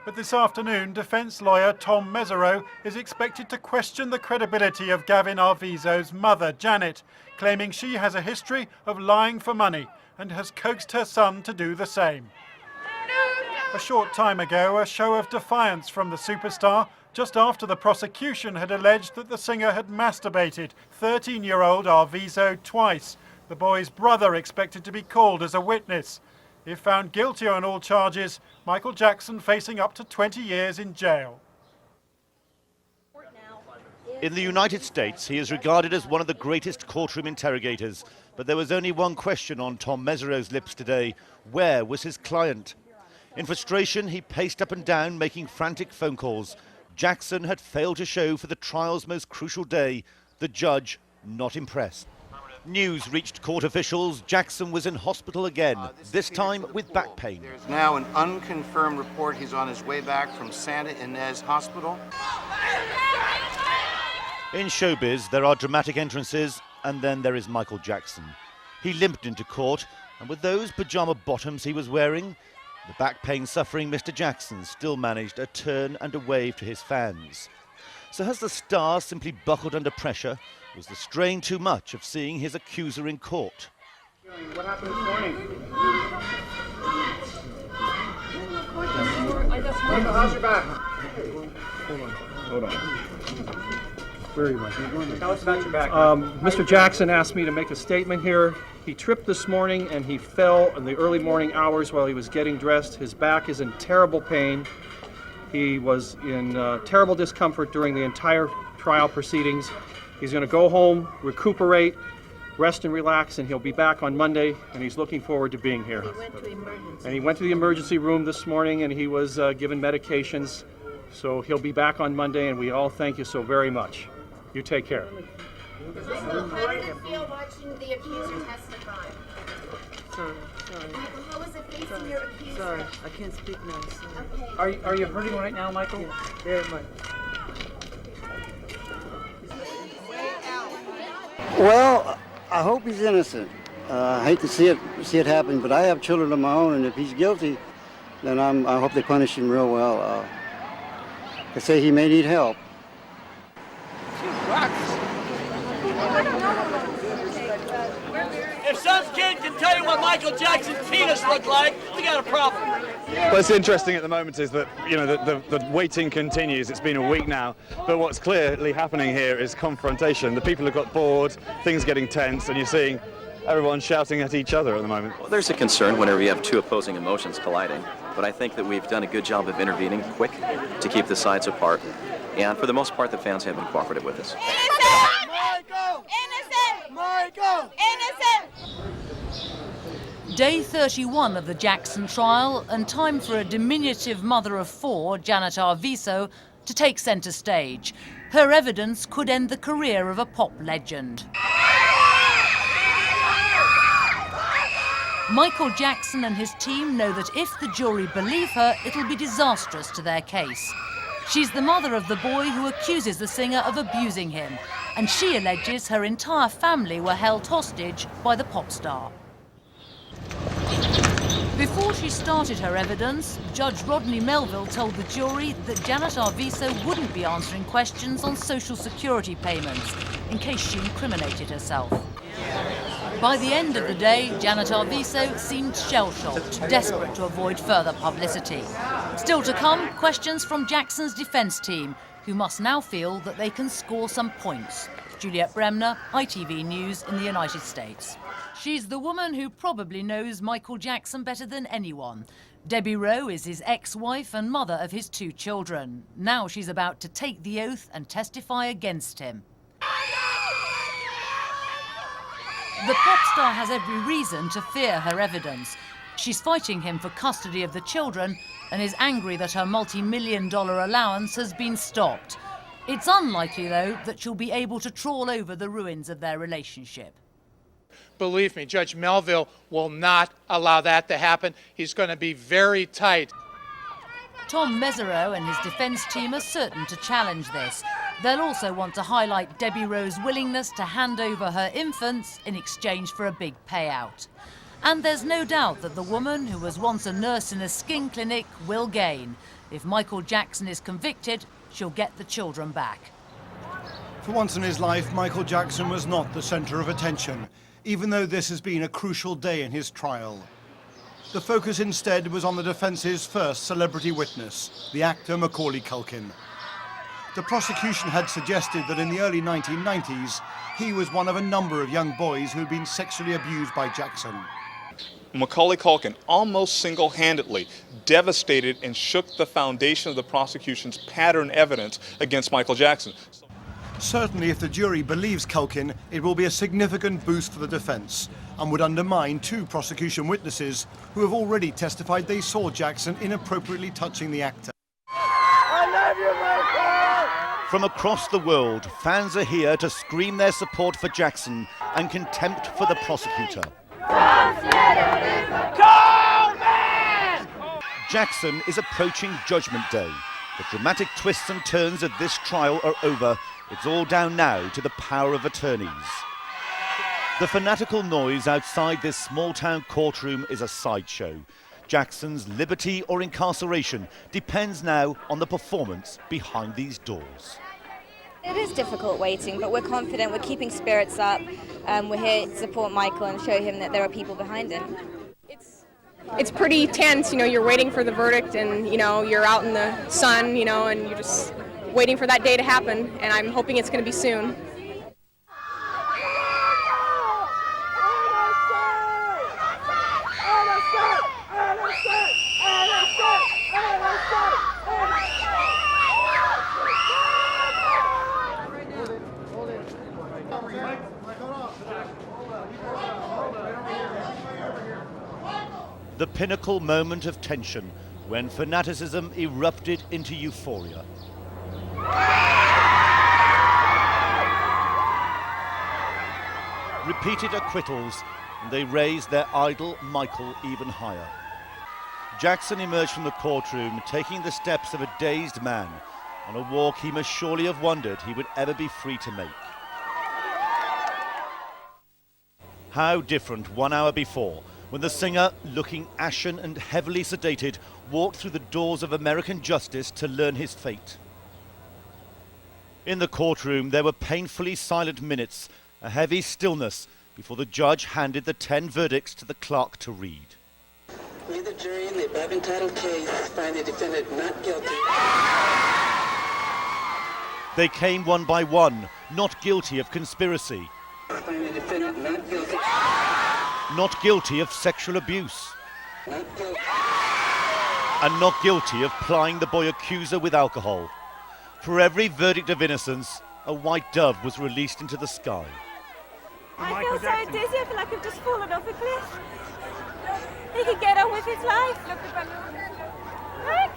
But this afternoon, defence lawyer Tom Mesereau is expected to question the credibility of Gavin Arvizo's mother, Janet, claiming she has a history of lying for money and has coaxed her son to do the same. A short time ago, a show of defiance from the superstar just after the prosecution had alleged that the singer had masturbated 13-year-old Arvizo twice. The boy's brother expected to be called as a witness. If found guilty on all charges, Michael Jackson facing up to 20 years in jail. In the United States, he is regarded as one of the greatest courtroom interrogators. But there was only one question on Tom Mesereau's lips today. Where was his client? In frustration, he paced up and down, making frantic phone calls. Jackson had failed to show for the trial's most crucial day. The judge not impressed. News reached court officials. Jackson was in hospital again, this time with back pain. There's now an unconfirmed report he's on his way back from Santa Ynez Hospital. In showbiz, there are dramatic entrances, and then there is Michael Jackson. He limped into court, and with those pyjama bottoms he was wearing, the back pain suffering Mr. Jackson still managed a turn and a wave to his fans. So has the star simply buckled under pressure? Was the strain too much of seeing his accuser in court? What happened this morning? How's your back? Hold on. Where are you, Mike? Tell us about your back. Mr. Jackson asked me to make a statement here. He tripped this morning and he fell in the early morning hours while he was getting dressed. His back is in terrible pain. He was in terrible discomfort during the entire trial proceedings. He's going to go home, recuperate, rest and relax, and he'll be back on Monday, and he's looking forward to being here. And he went to the emergency room this morning, and he was given medications, so he'll be back on Monday, and we all thank you so very much. You take care. How did it feel watching the accuser testify? Sorry. How was it facing your accuser? Sorry, I can't speak now. Okay. Are you hurting right now, Michael? Yes, very much. Well, I hope he's innocent. I hate to see it happen, but I have children of my own, and if he's guilty, then I hope they punish him real well. They say he may need help. If some kid can tell you what Michael Jackson's penis looked like, we got a problem. What's interesting at the moment is that, you know, the waiting continues. It's been a week now, but what's clearly happening here is confrontation. The people have got bored, things getting tense, and you're seeing everyone shouting at each other at the moment. Well, there's a concern whenever you have two opposing emotions colliding, but I think that we've done a good job of intervening quick to keep the sides apart, and for the most part, the fans have been cooperative with us. Innocent! Michael! Innocent! Michael! Innocent! Day 31 of the Jackson trial, and time for a diminutive mother of four, Janet Arvizo, to take centre stage. Her evidence could end the career of a pop legend. Michael Jackson and his team know that if the jury believe her, it'll be disastrous to their case. She's the mother of the boy who accuses the singer of abusing him, and she alleges her entire family were held hostage by the pop star. Before she started her evidence, Judge Rodney Melville told the jury that Janet Arvizo wouldn't be answering questions on Social Security payments in case she incriminated herself. By the end of the day, Janet Arvizo seemed shell-shocked, desperate to avoid further publicity. Still to come, questions from Jackson's defence team, who must now feel that they can score some points. Juliet Bremner, ITV News in the United States. She's the woman who probably knows Michael Jackson better than anyone. Debbie Rowe is his ex-wife and mother of his 2 children. Now she's about to take the oath and testify against him. The pop star has every reason to fear her evidence. She's fighting him for custody of the children and is angry that her multi-million-dollar allowance has been stopped. It's unlikely, though, that she'll be able to trawl over the ruins of their relationship. Believe me, Judge Melville will not allow that to happen. He's going to be very tight. Tom Mesereau and his defence team are certain to challenge this. They'll also want to highlight Debbie Rowe's willingness to hand over her infants in exchange for a big payout. And there's no doubt that the woman who was once a nurse in a skin clinic will gain. If Michael Jackson is convicted, she'll get the children back. For once in his life, Michael Jackson was not the centre of attention, even though this has been a crucial day in his trial. The focus instead was on the defence's first celebrity witness, the actor Macaulay Culkin. The prosecution had suggested that in the early 1990s, he was one of a number of young boys who had been sexually abused by Jackson. Macaulay Culkin almost single-handedly devastated and shook the foundation of the prosecution's pattern evidence against Michael Jackson. Certainly, if the jury believes Culkin, it will be a significant boost for the defense and would undermine two prosecution witnesses who have already testified they saw Jackson inappropriately touching the actor. I love you, Michael! From across the world, fans are here to scream their support for Jackson and contempt for the prosecutor. Jackson is approaching Judgment Day. The dramatic twists and turns of this trial are over. It's all down now to the power of attorneys. The fanatical noise outside this small-town courtroom is a sideshow. Jackson's liberty or incarceration depends now on the performance behind these doors. It is difficult waiting, but we're confident, we're keeping spirits up. We're here to support Michael and show him that there are people behind him. It's pretty tense, you know, you're waiting for the verdict and, you know, you're out in the sun, you know, and you're just waiting for that day to happen, and I'm hoping it's going to be soon. The pinnacle moment of tension when fanaticism erupted into euphoria. Repeated acquittals, and they raised their idol Michael even higher. Jackson emerged from the courtroom taking the steps of a dazed man on a walk he must surely have wondered he would ever be free to make. How different 1 hour before, when the singer, looking ashen and heavily sedated, walked through the doors of American justice to learn his fate. In the courtroom, there were painfully silent minutes, a heavy stillness, before the judge handed the 10 verdicts to the clerk to read. May the jury in the above entitled case find the defendant not guilty. They came one by one, not guilty of conspiracy. Find the defendant not guilty. Not guilty of sexual abuse. Not guilty. And not guilty of plying the boy accuser with alcohol. For every verdict of innocence, a white dove was released into the sky. I feel so dizzy, I feel like I've just fallen off a cliff. He could get on with his life. Look!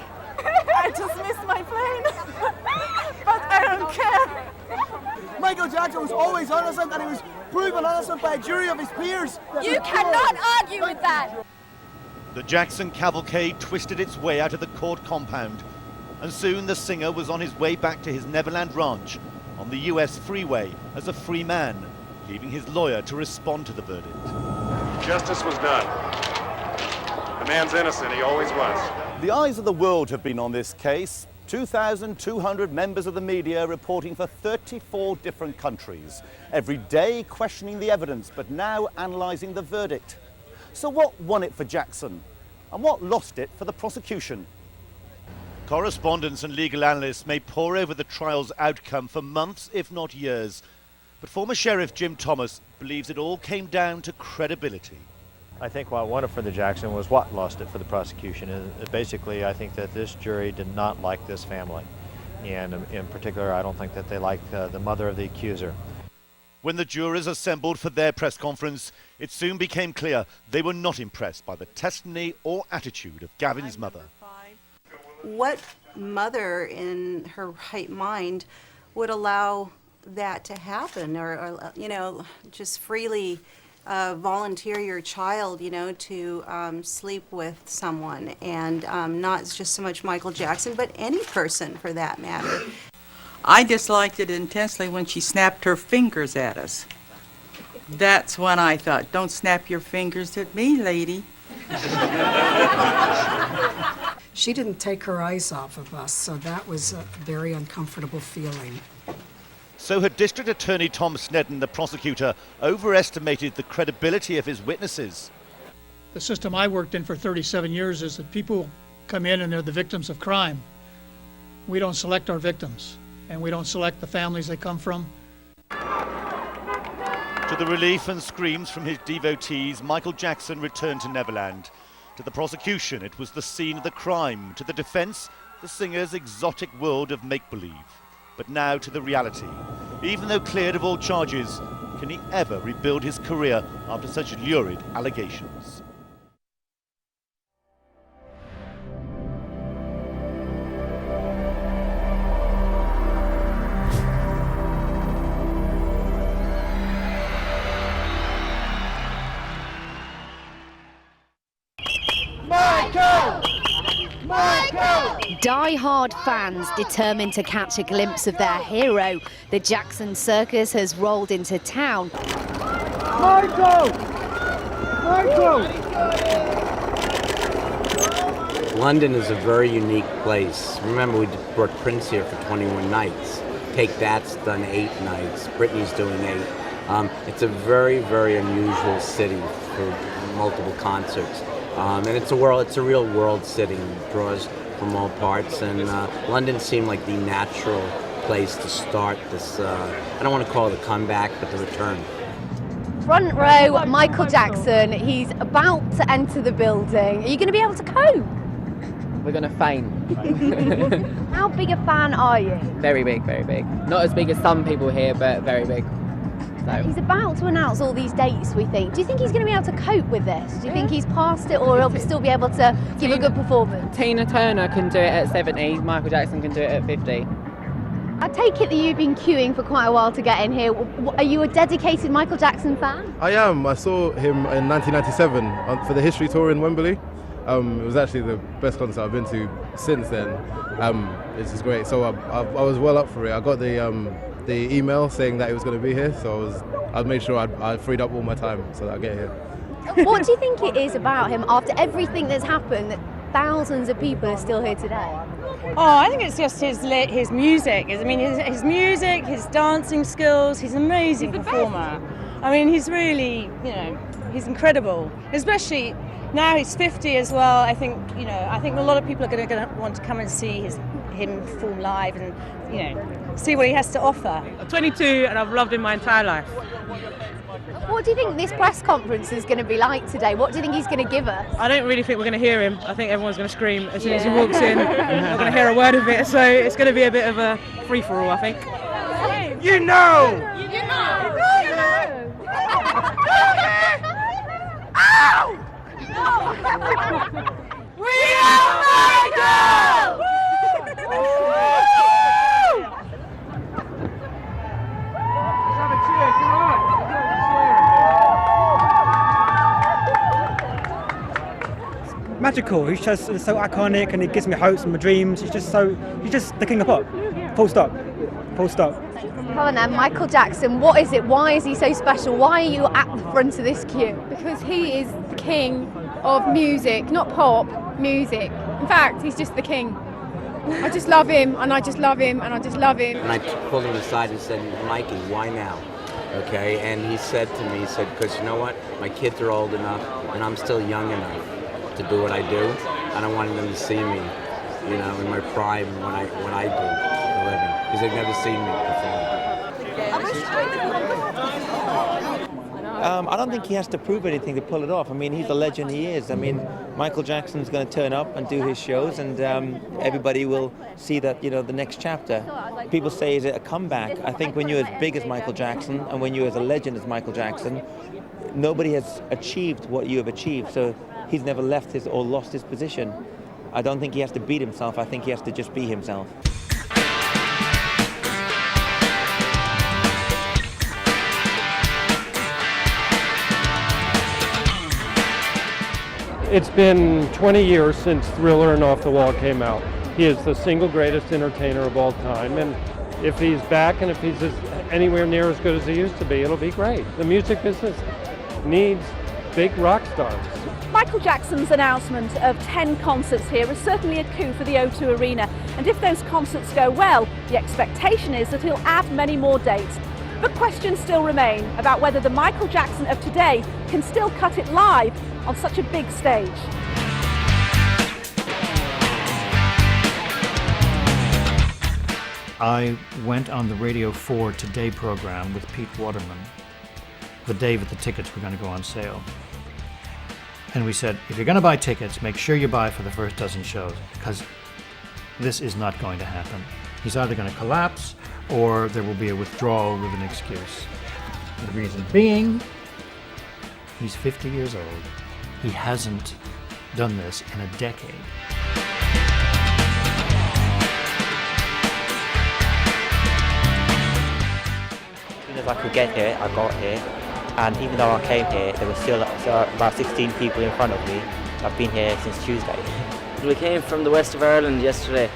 I just missed my plane. But I don't care. Michael Jackson was always innocent and he was proven innocent by a jury of his peers. You cannot argue with that. The Jackson cavalcade twisted its way out of the court compound, and soon the singer was on his way back to his Neverland ranch on the US freeway as a free man, leaving his lawyer to respond to the verdict. Justice was done. The man's innocent, he always was. The eyes of the world have been on this case. 2,200 members of the media reporting for 34 different countries, every day questioning the evidence, but now analysing the verdict. So what won it for Jackson, and what lost it for the prosecution? Correspondents and legal analysts may pore over the trial's outcome for months, if not years, but former Sheriff Jim Thomas believes it all came down to credibility. I think what won it for the Jackson was what lost it for the prosecution. Basically, I think that this jury did not like this family. And in particular, I don't think that they liked the mother of the accuser. When the jurors assembled for their press conference, it soon became clear they were not impressed by the testimony or attitude of Gavin's mother. What mother in her right mind would allow that to happen, or you know, just freely volunteer your child, you know, to sleep with someone, and not just so much Michael Jackson, but any person for that matter. I disliked it intensely when she snapped her fingers at us. That's when I thought, don't snap your fingers at me, lady. She didn't take her eyes off of us, so that was a very uncomfortable feeling. So had District Attorney Tom Sneddon, the prosecutor, overestimated the credibility of his witnesses? The system I worked in for 37 years is that people come in and they're the victims of crime. We don't select our victims, and we don't select the families they come from. To the relief and screams from his devotees, Michael Jackson returned to Neverland. To the prosecution, it was the scene of the crime. To the defense, the singer's exotic world of make-believe. But now to the reality. Even though cleared of all charges, can he ever rebuild his career after such lurid allegations? Die-hard fans determined to catch a glimpse of their hero. The Jackson Circus has rolled into town. Michael! Michael! London is a very unique place. Remember, we brought Prince here for 21 nights. Take That's done 8 nights. Britney's doing 8. It's a very, very unusual city for multiple concerts. And it's a real world city. It draws from all parts, and London seemed like the natural place to start this, I don't want to call it a comeback, but the return. Front row, Michael Jackson. He's about to enter the building. Are you going to be able to cope? We're going to faint. How big a fan are you? Very big, very big. Not as big as some people here, but very big. So. He's about to announce all these dates, we think. Do you think he's going to be able to cope with this? Do you think he's past it, or he'll still be able to give a good performance? Tina Turner can do it at 70, Michael Jackson can do it at 50. I take it that you've been queuing for quite a while to get in here. Are you a dedicated Michael Jackson fan? I am. I saw him in 1997 for the History Tour in Wembley. It was actually the best concert I've been to since then. It's just great. So I was well up for it. I got the email saying that he was going to be here, so I made sure I freed up all my time so that I get here. What do you think it is about him after everything that's happened that thousands of people are still here today? Oh, I think it's just his music. I mean, his music, his dancing skills. He's an amazing performer. I mean, he's really, you know, he's incredible. Especially now he's 50 as well. I think a lot of people are going to want to come and see him perform live and, you know, see what he has to offer. I'm 22 and I've loved him my entire life. What do you think this press conference is going to be like today? What do you think he's going to give us? I don't really think we're going to hear him. I think everyone's going to scream as soon as he walks in. We're not going to hear a word of it, so it's going to be a bit of a free-for-all, I think. You know! You know! Ow! We are Michael! Magical. He's just so iconic, and he gives me hopes and my dreams. He's just the king of pop. Full stop. Full stop. Come on then, Michael Jackson, what is it? Why is he so special? Why are you at the front of this queue? Because he is the king of music, not pop, music. In fact, he's just the king. I just love him, and I just love him, and I just love him. And I pulled him aside and said, Mikey, why now? Okay, and he said to me, because you know what? My kids are old enough, and I'm still young enough to do what I do, and I wanted them to see me, you know, in my prime when I do for a living, because they've never seen me perform. I don't think he has to prove anything to pull it off. I mean, he's the legend he is. I mean, Michael Jackson's going to turn up and do his shows, and everybody will see that, you know, the next chapter. People say, is it a comeback? I think when you're as big as Michael Jackson and when you're as a legend as Michael Jackson, nobody has achieved what you have achieved. So he's never left his or lost his position. I don't think he has to beat himself. I think he has to just be himself. It's been 20 years since Thriller and Off the Wall came out. He is the single greatest entertainer of all time, and if he's back and if he's anywhere near as good as he used to be, it'll be great. The music business needs big rock stars. Michael Jackson's announcement of 10 concerts here is certainly a coup for the O2 Arena, and if those concerts go well, the expectation is that he'll add many more dates. But questions still remain about whether the Michael Jackson of today can still cut it live on such a big stage. I went on the Radio 4 Today program with Pete Waterman the day that the tickets were going to go on sale. And we said, if you're going to buy tickets, make sure you buy for the first dozen shows, because this is not going to happen. He's either going to collapse or there will be a withdrawal with an excuse. The reason being, he's 50 years old. He hasn't done this in a decade. As soon as I could get here, I got here. And even though I came here, there were still about 16 people in front of me. I've been here since Tuesday. We came from the west of Ireland yesterday,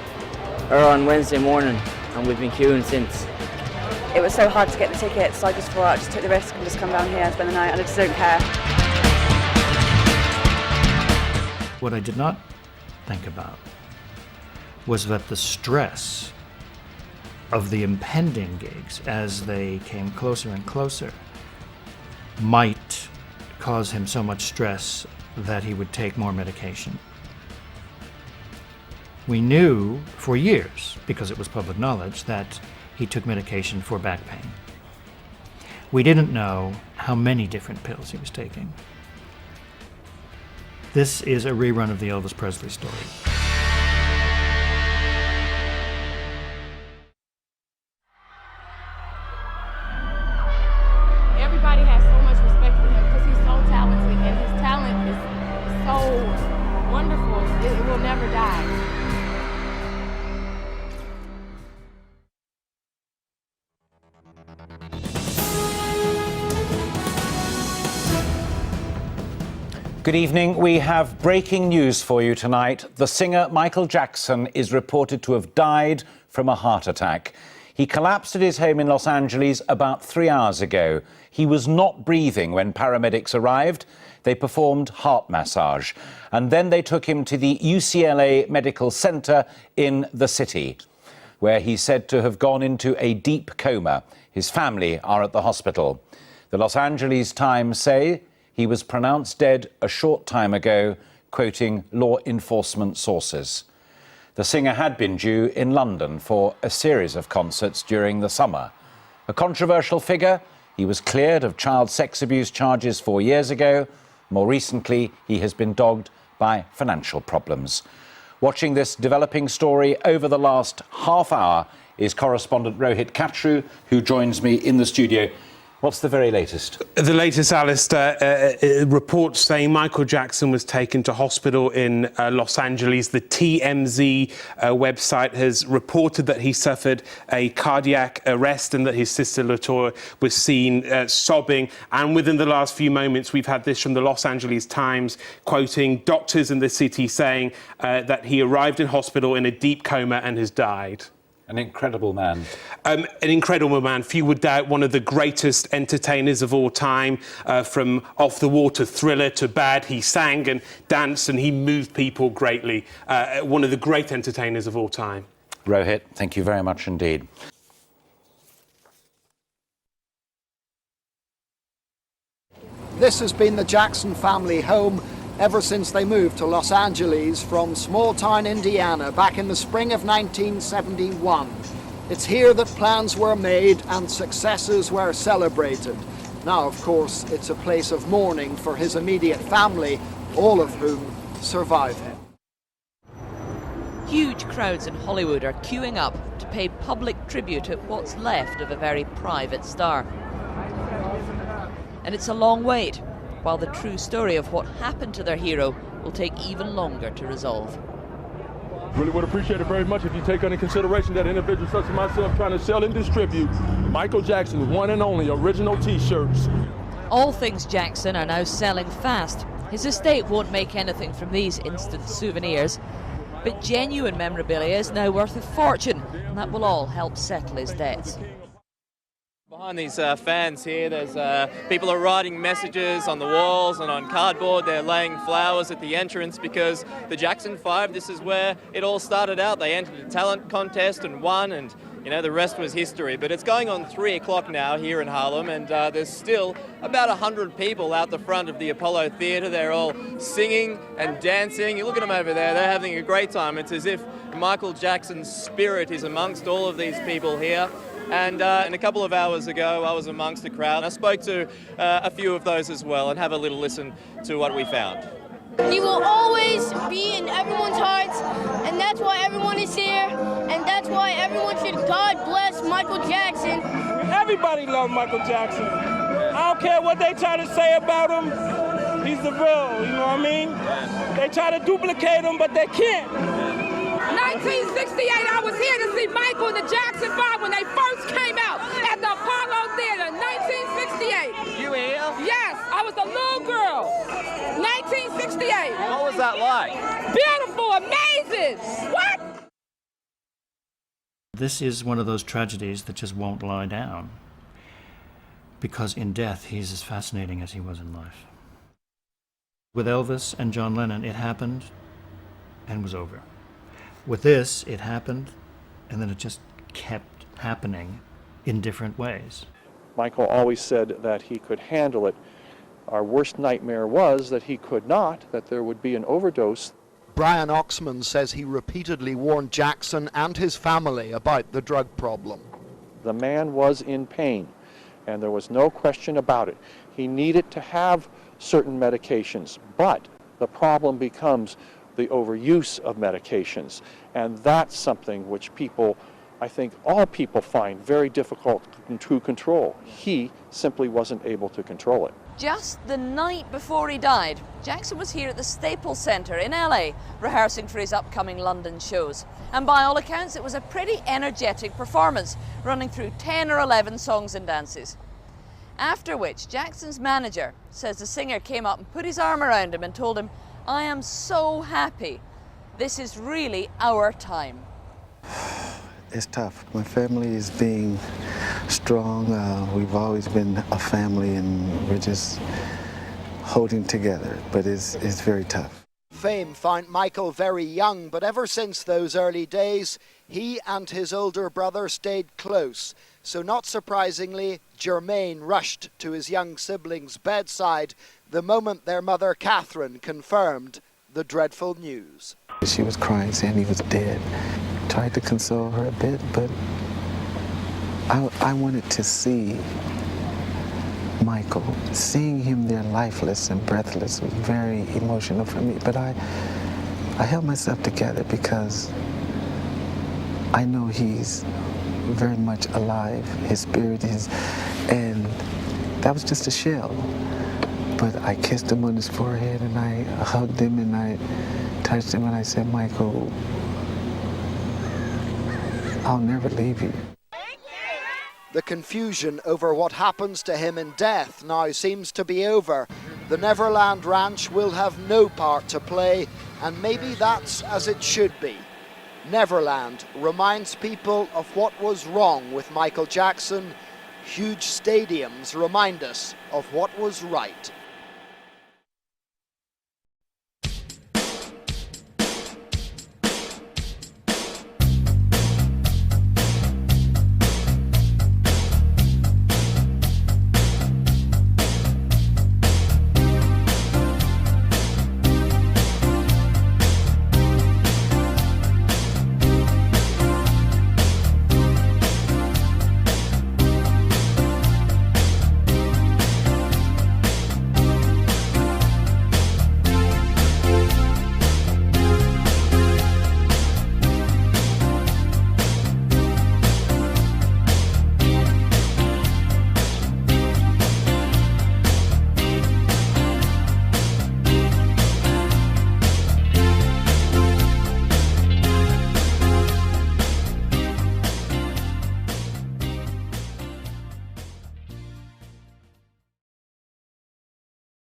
or on Wednesday morning, and we've been queuing since. It was so hard to get the tickets, so I just thought I'd just take the risk and just come down here and spend the night, and I just don't care. What I did not think about was that the stress of the impending gigs as they came closer and closer might cause him so much stress that he would take more medication. We knew for years, because it was public knowledge, that he took medication for back pain. We didn't know how many different pills he was taking. This is a rerun of the Elvis Presley story. Everybody has so much respect for him because he's so talented, and his talent is so wonderful. It will never die. Good evening. We have breaking news for you tonight. The singer Michael Jackson is reported to have died from a heart attack. He collapsed at his home in Los Angeles about 3 hours ago. He was not breathing when paramedics arrived. They performed heart massage, and then they took him to the UCLA Medical Center in the city, where he's said to have gone into a deep coma. His family are at the hospital. The Los Angeles Times say he was pronounced dead a short time ago, quoting law enforcement sources. The singer had been due in London for a series of concerts during the summer. A controversial figure, he was cleared of child sex abuse charges 4 years ago. More recently, he has been dogged by financial problems. Watching this developing story over the last half hour is correspondent Rohit Katru, who joins me in the studio. What's the very latest? The latest, Alistair, reports saying Michael Jackson was taken to hospital in Los Angeles. The TMZ website has reported that he suffered a cardiac arrest and that his sister Latoya was seen sobbing. And within the last few moments, we've had this from the Los Angeles Times, quoting doctors in the city saying that he arrived in hospital in a deep coma and has died. An incredible man. An incredible man. Few would doubt one of the greatest entertainers of all time. From Off the Wall to Thriller to Bad, he sang and danced and he moved people greatly. One of the great entertainers of all time. Rohit, thank you very much indeed. This has been the Jackson family home ever since they moved to Los Angeles from small-town Indiana back in the spring of 1971. It's here that plans were made and successes were celebrated. Now, of course, it's a place of mourning for his immediate family, all of whom survive him. Huge crowds in Hollywood are queuing up to pay public tribute at what's left of a very private star. And it's a long wait, while the true story of what happened to their hero will take even longer to resolve. Really would appreciate it very much if you take under consideration that individuals such as myself trying to sell and distribute Michael Jackson's one and only original t-shirts. All things Jackson are now selling fast. His estate won't make anything from these instant souvenirs, but genuine memorabilia is now worth a fortune, and that will all help settle his debts. Behind these fans here, there's people are writing messages on the walls and on cardboard. They're laying flowers at the entrance because the Jackson 5, this is where it all started out. They entered a talent contest and won, and you know, the rest was history. But it's going on 3 o'clock now here in Harlem, and there's still about 100 people out the front of the Apollo Theatre. They're all singing and dancing. You look at them over there, they're having a great time. It's as if Michael Jackson's spirit is amongst all of these people here. And a couple of hours ago, I was amongst the crowd. I spoke to a few of those as well, and have a little listen to what we found. He will always be in everyone's hearts, and that's why everyone is here, and that's why everyone should God bless Michael Jackson. Everybody loves Michael Jackson. I don't care what they try to say about him. He's the real, you know what I mean? They try to duplicate him, but they can't. 1968, I was here to see Michael and the Jackson 5 when they first came out at the Apollo Theater, 1968. You were here? Yes, I was a little girl. 1968. What was that like? Beautiful, amazing. What? This is one of those tragedies that just won't lie down, because in death he's as fascinating as he was in life. With Elvis and John Lennon, it happened and was over. With this, it happened, and then it just kept happening in different ways. Michael always said that he could handle it. Our worst nightmare was that he could not, that there would be an overdose. Brian Oxman says he repeatedly warned Jackson and his family about the drug problem. The man was in pain, and there was no question about it. He needed to have certain medications, but the problem becomes the overuse of medications, and that's something which people, I think all people find very difficult to control. He simply wasn't able to control it. Just the night before he died, Jackson was here at the Staples Centre in LA, rehearsing for his upcoming London shows. And by all accounts, it was a pretty energetic performance, running through 10 or 11 songs and dances. After which, Jackson's manager says the singer came up and put his arm around him and told him, "I am so happy. This is really our time." It's tough. My family is being strong. We've always been a family, and we're just holding together, but it's very tough. Fame found Michael very young, but ever since those early days, he and his older brother stayed close. So not surprisingly, Jermaine rushed to his young sibling's bedside the moment their mother, Catherine, confirmed the dreadful news. She was crying, saying he was dead. Tried to console her a bit, but I wanted to see Michael. Seeing him there lifeless and breathless was very emotional for me, but I held myself together because I know he's very much alive, his spirit is, and that was just a shell. But I kissed him on his forehead, and I hugged him, and I touched him, and I said, "Michael, I'll never leave you." The confusion over what happens to him in death now seems to be over. The Neverland Ranch will have no part to play, and maybe that's as it should be. Neverland reminds people of what was wrong with Michael Jackson. Huge stadiums remind us of what was right.